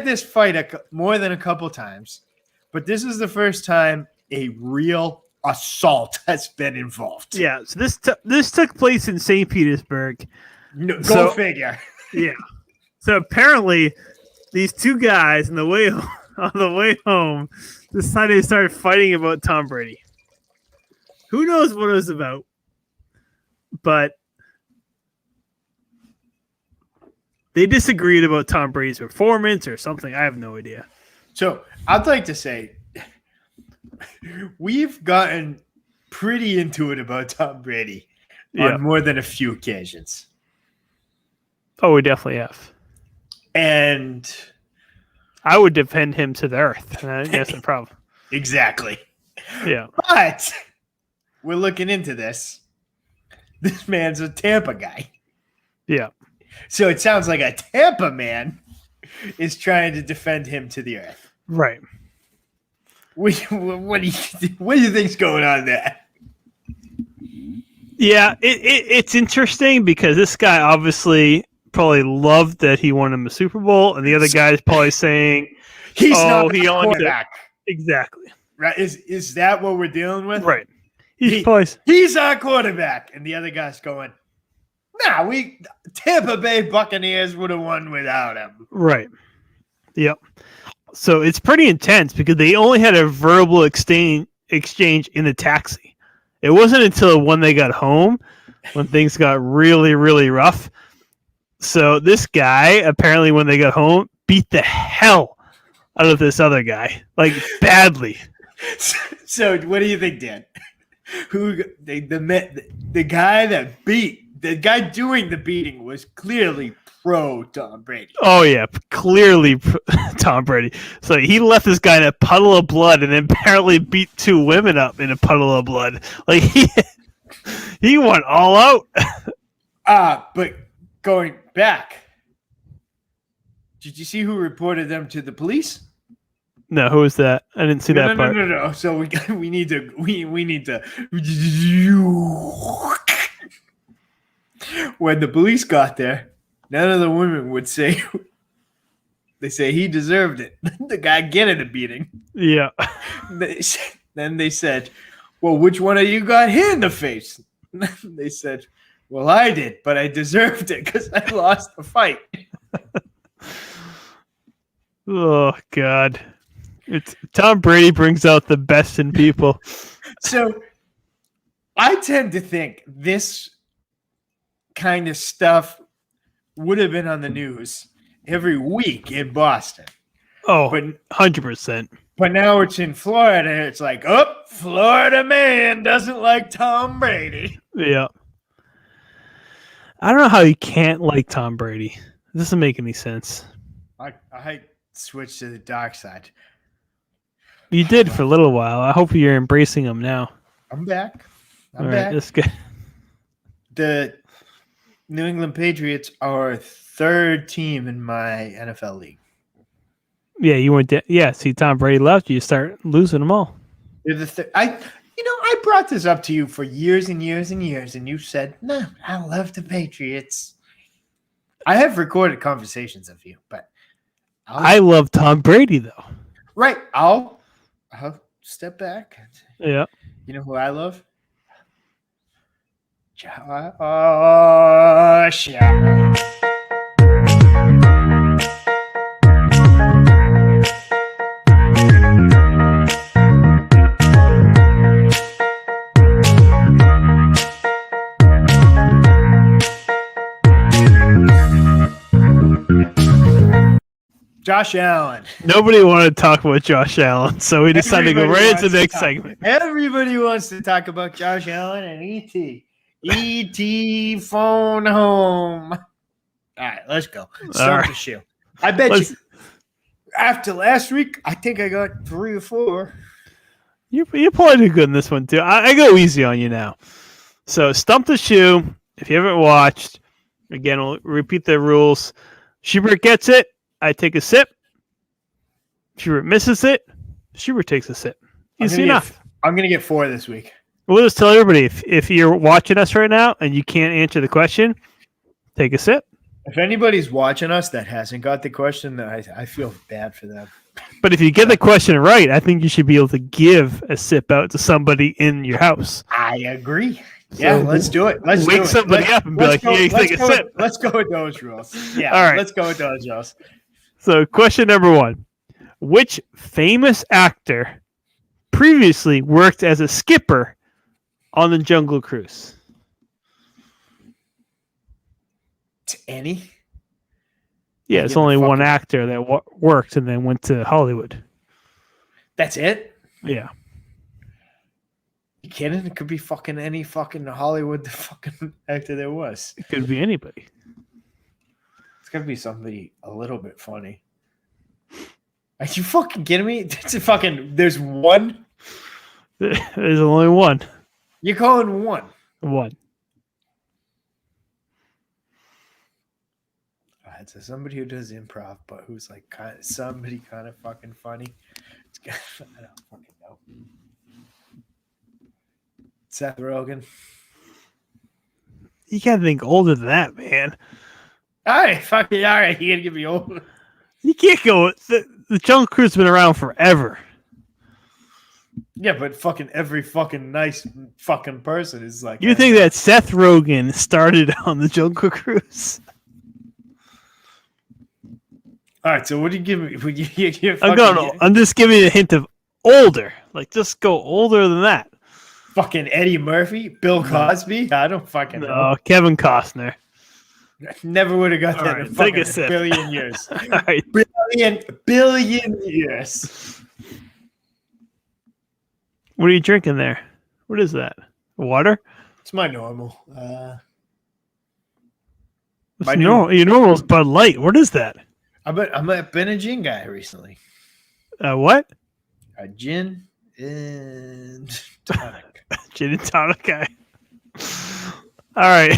this fight more than a couple times, but this is the first time a real assault has been involved. Yeah, so this took place in St. Petersburg. No, So- go figure. Yeah. So apparently, these two guys on the way home decided to start fighting about Tom Brady. Who knows what it was about? But they disagreed about Tom Brady's performance or something. I have no idea. So I'd like to say we've gotten pretty into it about Tom Brady on more than a few occasions. Oh, we definitely have. And I would defend him to the earth. And that's the problem. Exactly. Yeah. But we're looking into this. This man's a Tampa guy. Yeah. So it sounds like a Tampa man is trying to defend him to the earth. Right. What do you think's going on there? Yeah, it's interesting because this guy obviously probably loved that he won him a Super Bowl, and the other guy's probably saying he's not he a only quarterback. Exactly. Right? Is that what we're dealing with? Right. He's our quarterback, and the other guy's going, nah, Tampa Bay Buccaneers would have won without him. Right. Yep. So it's pretty intense because they only had a verbal exchange in the taxi. It wasn't until when they got home when things got really, really rough. So this guy, apparently when they got home, beat the hell out of this other guy. Like, badly. So what do you think, Dan? The guy doing the beating was clearly pro Tom Brady. Oh yeah, clearly Tom Brady. So he left this guy in a puddle of blood, and then apparently beat two women up in a puddle of blood. Like he went all out. But going back, did you see who reported them to the police? No, who was that? I didn't see that part. No. So we need to. When the police got there, none of the women would say. They say he deserved it. The guy getting a beating. Yeah. Then they said, "Well, which one of you got hit in the face?" They said, "Well, I did, but I deserved it because I lost the fight." Oh God. It's Tom Brady brings out the best in people. So I tend to think this kind of stuff would have been on the news every week in Boston. Oh, but 100%. But now it's in Florida. And it's like, oh, Florida man doesn't like Tom Brady. Yeah. I don't know how you can't like Tom Brady. It doesn't make any sense. I switched to the dark side. You did for a little while. I hope you're embracing him now. I'm back. All right, that's good. The New England Patriots are third team in my NFL league. Yeah, you went. See, Tom Brady left. You start losing them all. They're the I brought this up to you for years and years and years, and you said, "No, I love the Patriots." I have recorded conversations of you, but I love Tom Brady though. Right, I'll step back. Yeah. You know who I love? Josh Allen. Josh Allen. Nobody wanted to talk about Josh Allen, so we decided to go right into the next segment. Everybody wants to talk about Josh Allen and E.T. E.T. phone home. All right, let's go. Start the shoe. I bet you after last week, I think I got 3 or 4. You probably did good in this one, too. I go easy on you now. So, Stump the Shoe. If you haven't watched, again, we'll repeat the rules. Schubert gets it. I take a sip. Schubert misses it. Schubert takes a sip. Easy enough. I'm going to get 4 this week. We'll just tell everybody, if you're watching us right now and you can't answer the question, take a sip. If anybody's watching us that hasn't got the question, then I feel bad for them. But if you get the question right, I think you should be able to give a sip out to somebody in your house. I agree. Yeah, So let's do it. Let's wake do it. somebody up and be like, "Here, you take a sip." Let's go with those rules. Yeah, All right. let's go with those rules. So, question number 1. Which famous actor previously worked as a skipper on the Jungle Cruise? Any? Yeah, I it's give a only one fucking- actor that worked and then went to Hollywood. That's it? Yeah. You kidding? It could be fucking any fucking Hollywood the fucking actor there was. It could be anybody. It's gotta be somebody a little bit funny. Are you fucking kidding me? There's one? There's only one. You're calling one. One. All right, so somebody who does improv, but who's like somebody kind of fucking funny. I don't fucking know. Seth Rogen. You gotta think older than that, man. All right, fucking all right. You gotta give me old. You can't go. The Jungle Cruise has been around forever. Yeah, but fucking every fucking nice fucking person is like. You think that Seth Rogen started on the Jungle Cruise? All right, so what do you give me? Would you I'm just giving you a hint of older. Like, just go older than that. fucking Eddie Murphy, Bill Cosby? I don't fucking know. No, Kevin Costner. Never would have got All that right, in take a fucking sip. billion years. All right. Billion years. What are you drinking there? What is that? Water? It's my normal. It's My new- normal. Your normal is Bud Light. What is that? I'm been a gin guy recently. What? A gin and tonic. Gin and tonic guy. All right.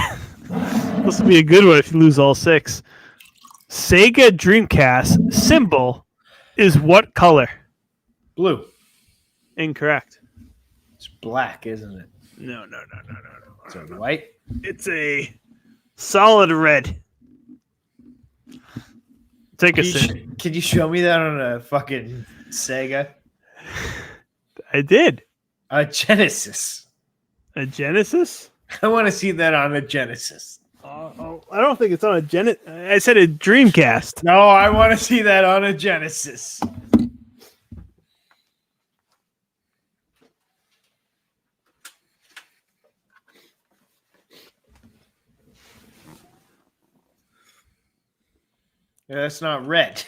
This will be a good one if you lose all 6. Sega Dreamcast symbol is what color? Blue. Incorrect. It's black, isn't it? No. It's a white. It's a solid red. Take a sip. Can you show me that on a fucking Sega? I did. A Genesis. A Genesis? I want to see that on a Genesis. I don't think it's on a Genesis. I said a Dreamcast. No, I want to see that on a Genesis. Yeah, that's not red.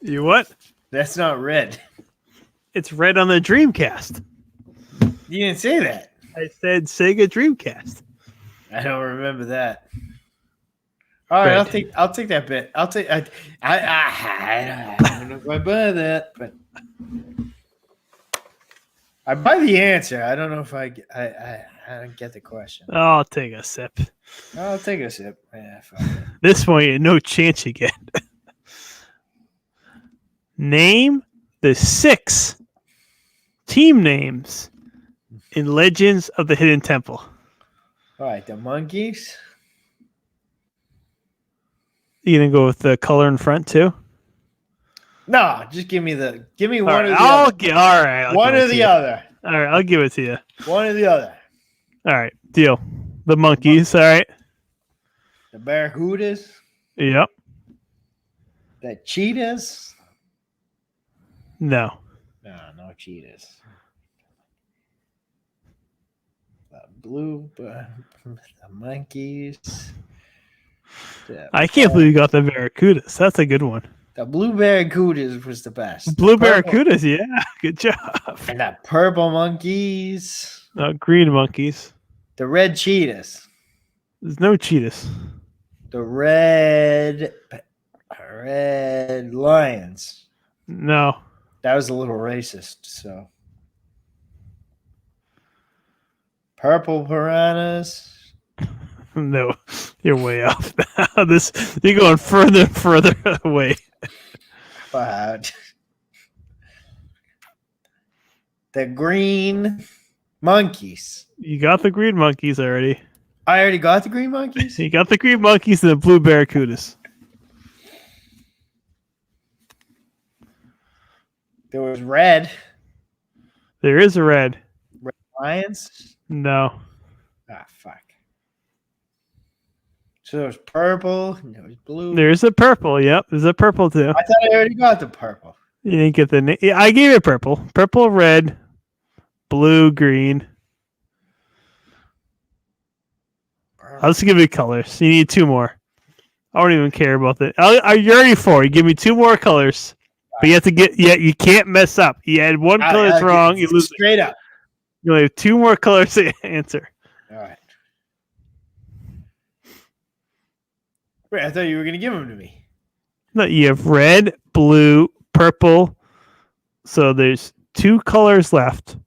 You what? That's not red. It's red on the Dreamcast. You didn't say that. I said Sega Dreamcast. I don't remember that. All right, Red. I'll take that bit. I don't know if I buy that, but I buy the answer. I don't know if I don't get the question. I'll take a sip. I'll take a sip. Yeah, fuck it. This one, you no chance you get. Name the 6 team names in Legends of the Hidden Temple. All right, the monkeys. You gonna go with the color in front too? No, just give me one or the All other. right. One or the other. All right, I'll give it to you. One or the other. All right, deal. The monkeys. All right. The barracudas. Yep. The cheetahs. No. No cheetahs. The monkeys. I can't believe you got the Barracudas. That's a good one. The blue barracudas was the best. Blue Purple- Barracudas, yeah. Good job. And the purple monkeys. Green monkeys. The red cheetahs. There's no cheetahs. The red lions. No. That was a little racist, so. Purple piranhas. No. You're way off now. You're going further and further away. But the green monkeys. You got the green monkeys already. I already got the green monkeys. You got the green monkeys and the blue barracudas. There was red. There is a red. Red lions. No. Ah, fuck. So there was purple. And there was blue. There's a purple. Yep, there's a purple too. I thought I already got the purple. You didn't get the name. Yeah, I gave it purple. Purple, red, blue, green. I'll just give you colors. You need 2 more. I don't even care about that. You're already 4. You give me 2 more colors. But you have to get. Yeah, you can't mess up. You had 1 color that's wrong. You lose. Straight up. You only have 2 more colors to answer. All right. Wait, I thought you were going to give them to me. No, you have red, blue, purple. So there's 2 colors left.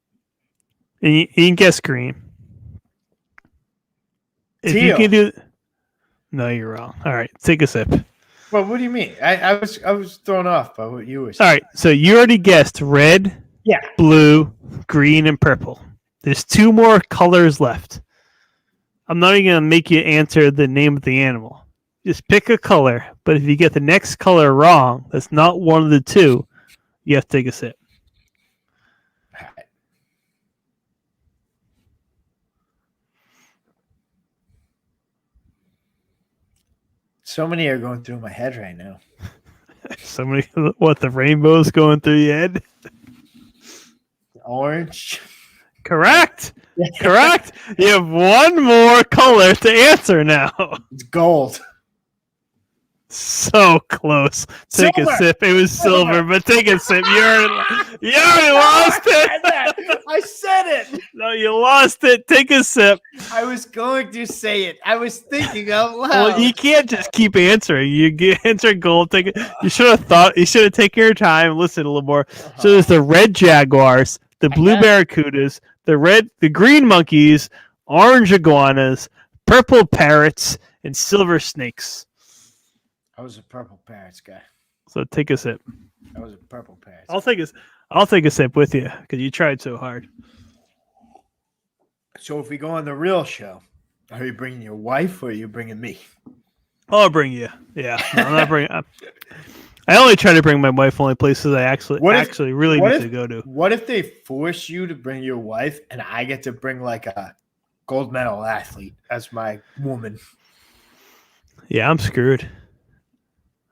And you can guess green. If Teal. you can do. No, you're wrong. All right, take a sip. Well, what do you mean? I was thrown off by what you were All saying. right, so you already guessed red, Yeah. blue, green, and purple. There's 2 more colors left. I'm not even going to make you answer the name of the animal. Just pick a color, but if you get the next color wrong, that's not one of the 2, you have to take a sip. All right. So many are going through my head right now. Somebody, what, the rainbow's going through your head? Orange. Correct. Correct. You have 1 more color to answer now. It's gold. So close. Take Silver! a sip. It was silver, but take a sip. You already lost it. I said it. No, you lost it. Take a sip. I was going to say it. I was thinking out loud. Well, you can't just keep answering. You get answer gold. Take it. You should have thought. You should have taken your time. Listen a little more. So there's the red jaguars, the blue barracudas, the green monkeys, orange iguanas, purple parrots, and silver snakes. I was a purple parrots guy. So take a sip. I was a purple parrots. I'll take a sip with you because you tried so hard. So if we go on the real show, are you bringing your wife or are you bringing me? I'll bring you. Yeah, no, I'm not bringing. I only try to bring my wife only places I actually really need to go to. What if they force you to bring your wife and I get to bring like a gold medal athlete as my woman? Yeah, I'm screwed.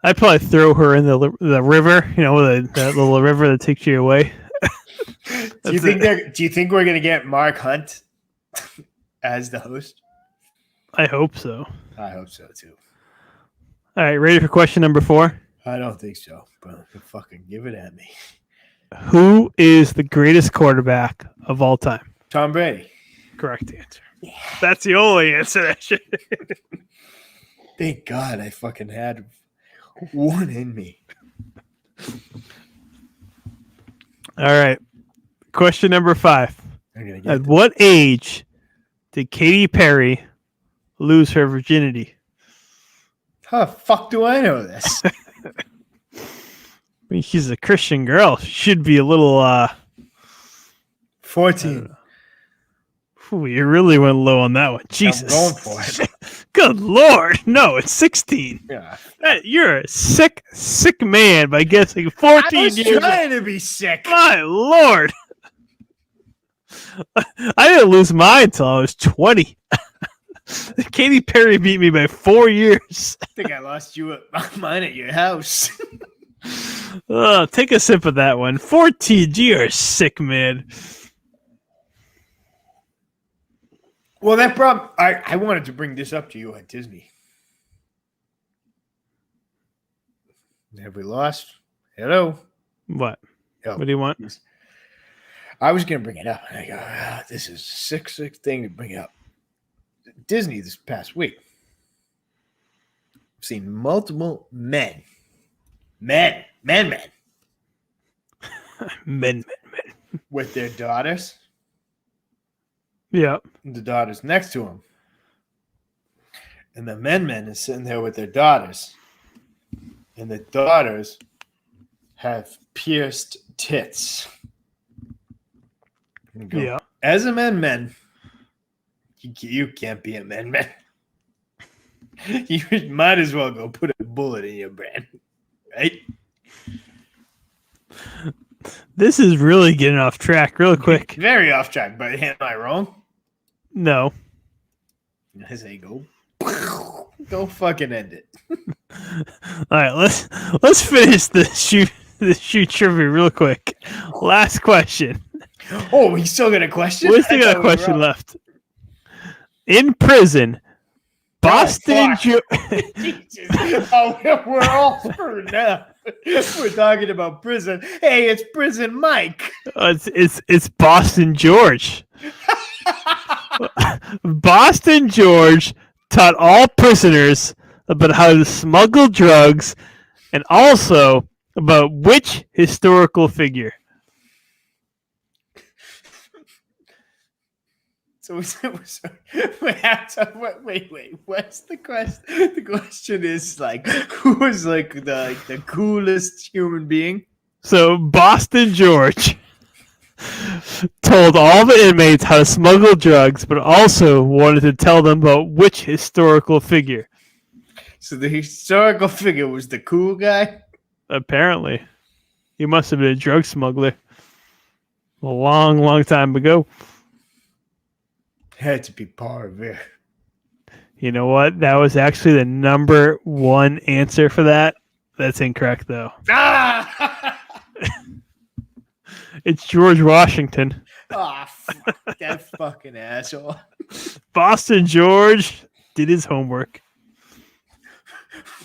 I'd probably throw her in the river, you know, that little river that takes you away. Do you think we're gonna get Mark Hunt as the host? I hope so. I hope so too. All right, ready for question number 4? I don't think so, but fucking give it at me. Who is the greatest quarterback of all time? Tom Brady. Correct answer. Yeah. That's the only answer. That shit. Thank God I fucking had one in me. All right. Question number 5. At what age did Katy Perry lose her virginity? How the fuck do I know this? I mean, she's a Christian girl. She should be a little 14. Ooh, you really went low on that one. Jesus. I'm going for it. Good Lord. No, it's 16. Yeah. You're a sick man by guessing 14 I was years. trying to be sick. My Lord. I didn't lose mine until I was 20. Katy Perry beat me by 4 years. I think I lost you at mine at your house. Take a sip of that one. 14. You're a sick man. Well, that problem, I wanted to bring this up to you at Disney. Have we lost? Hello? What? Oh, What do you want? I was going to bring it up. And I go, this is a sick thing to bring up. Disney this past week. I've seen multiple men. Men. With their daughters. Yeah. The daughters next to him. And the men is sitting there with their daughters. And the daughters have pierced tits. Yeah. As a men, You can't be a man. You might as well go put a bullet in your brain, right? This is really getting off track real quick. Very off track, but am I wrong? No. I say go. Go fucking end it. All right, let's finish the shoot trivia real quick. Last question. Oh, we still got a question? We still got a question left. In prison, Boston. Jesus. Oh, we're all screwed now. We're talking about prison. Hey, it's Prison Mike. It's Boston George. Boston George taught all prisoners about how to smuggle drugs and also about which historical figure. So wait. What's the question? The question is like, who was like the coolest human being? So Boston George told all the inmates how to smuggle drugs, but also wanted to tell them about which historical figure. So the historical figure was the cool guy? Apparently. He must have been a drug smuggler. A long, long time ago. Had to be part of it. You know what? That was actually the number one answer for that. That's incorrect, though. Ah! It's George Washington. Oh, fuck, that fucking asshole. Boston George did his homework.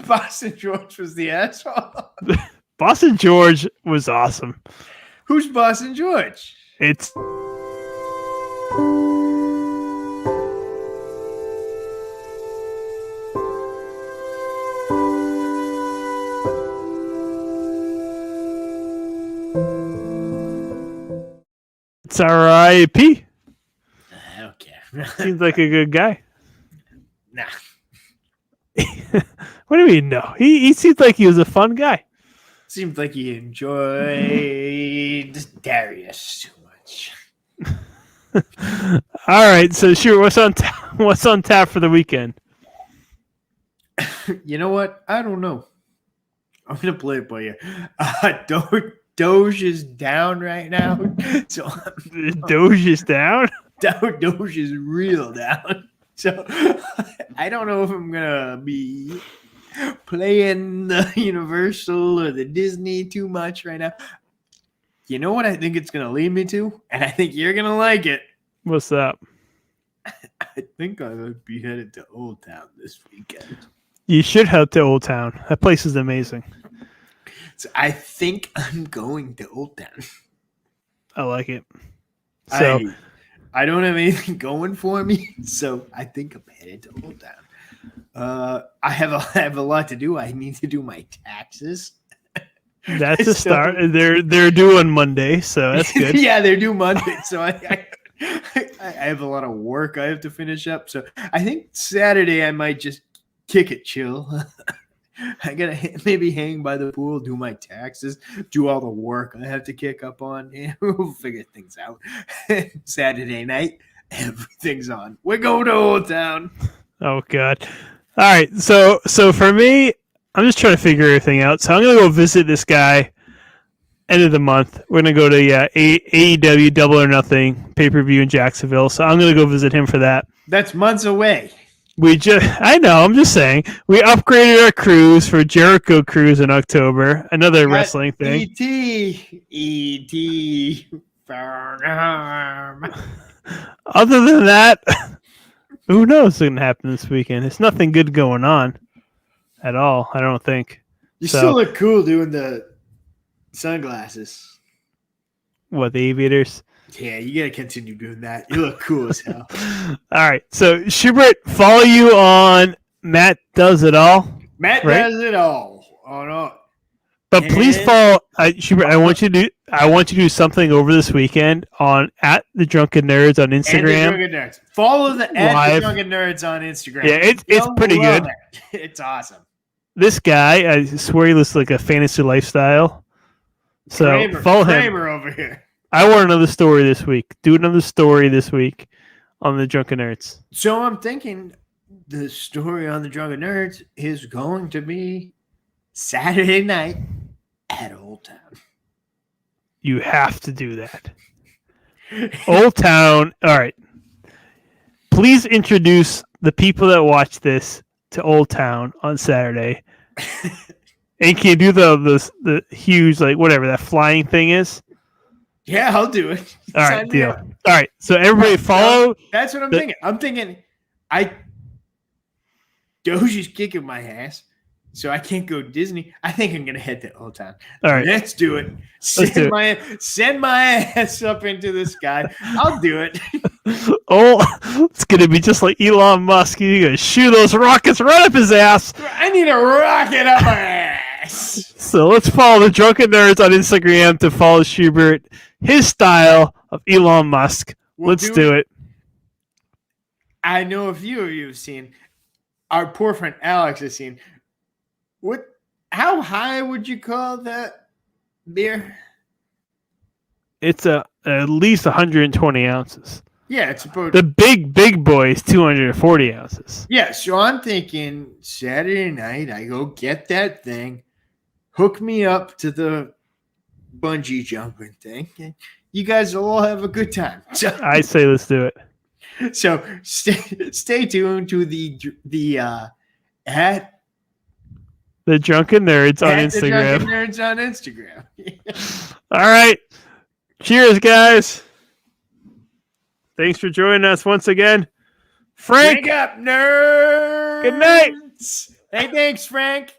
Boston George was the asshole. Boston George was awesome. Who's Boston George? It's R.I.P. I don't care. Seems like a good guy. Nah. What do you mean, no? He seems like he was a fun guy. Seems like he enjoyed Darius too much. All right, so sure, what's on tap for the weekend? You know what? I don't know. I'm gonna play it by you. Doge is down right now, so Doge is down. Doge is real down. So I don't know if I'm gonna be playing the Universal or the Disney too much right now. You know what I think it's gonna lead me to, and I think you're gonna like it. What's that? I think I would be headed to Old Town this weekend. You should head to Old Town. That place is amazing. So I think I'm going to Old Town. I like it. So I don't have anything going for me, so I think I'm headed to Old Town. I have a lot to do. I need to do my taxes. That's a start. They're due on Monday, so that's good. Yeah, they're due Monday, so I have a lot of work I have to finish up. So I think Saturday I might just kick it chill. I gotta maybe hang by the pool, do my taxes, do all the work I have to kick up on. Yeah, we'll figure things out. Saturday night, everything's on. We're going to Old Town. Oh God! All right, so for me, I'm just trying to figure everything out. So I'm gonna go visit this guy. End of the month, we're gonna go to AEW Double or Nothing pay-per-view in Jacksonville. So I'm gonna go visit him for that. That's months away. I know, I'm just saying. We upgraded our cruise for Jericho Cruise in October. Another wrestling thing. E.T. Other than that, who knows what's going to happen this weekend? There's nothing good going on at all, I don't think. You still look cool doing the sunglasses. What, the aviators? Yeah, you got to continue doing that. You look cool as hell. All right. So, Schubert, follow you on Matt Does It All. Matt Does It All. Oh, no. But please follow Schubert. I want you to do something over this weekend on at the Drunken Nerds on Instagram. And the Drunken Nerds. Follow the Drunken Nerds on Instagram. Yeah, it's pretty good. It's awesome. This guy, I swear he looks like a fantasy lifestyle. So follow him. Kramer over here. I want another story this week. Do another story this week on the Drunken Nerds? So I'm thinking the story on the Drunken Nerds is going to be Saturday night at Old Town. You have to do that. Old Town. All right. Please introduce the people that watch this to Old Town on Saturday. And can you do the huge, like, whatever that flying thing is? Yeah, I'll do it. All right, Sign me deal. up. All right, so everybody follow. That's what I'm thinking. I'm thinking Doji's kicking my ass, so I can't go Disney. I think I'm gonna head to Old Town. All right, let's do it. Send my ass up into the sky. I'll do it. Oh, it's gonna be just like Elon Musk. You're gonna shoot those rockets right up his ass. I need a rocket up my ass. So let's follow the Drunken Nerds on Instagram to follow Schubert, his style of Elon Musk. Let's do it. I know a few of you have seen. Our poor friend Alex has seen. How high would you call that beer? It's at least 120 ounces. Yeah, it's about the big boy is 240 ounces. Yeah, so I'm thinking Saturday night I go get that thing, hook me up to the bungee jumping thing, and you guys will all have a good time. So, I say let's do it. So stay tuned to the at the Drunken Nerds on Instagram. The Drunken Nerds on Instagram. All right. Cheers, guys. Thanks for joining us once again. Frank. Wake up, nerds. Good night. Hey, thanks, Frank.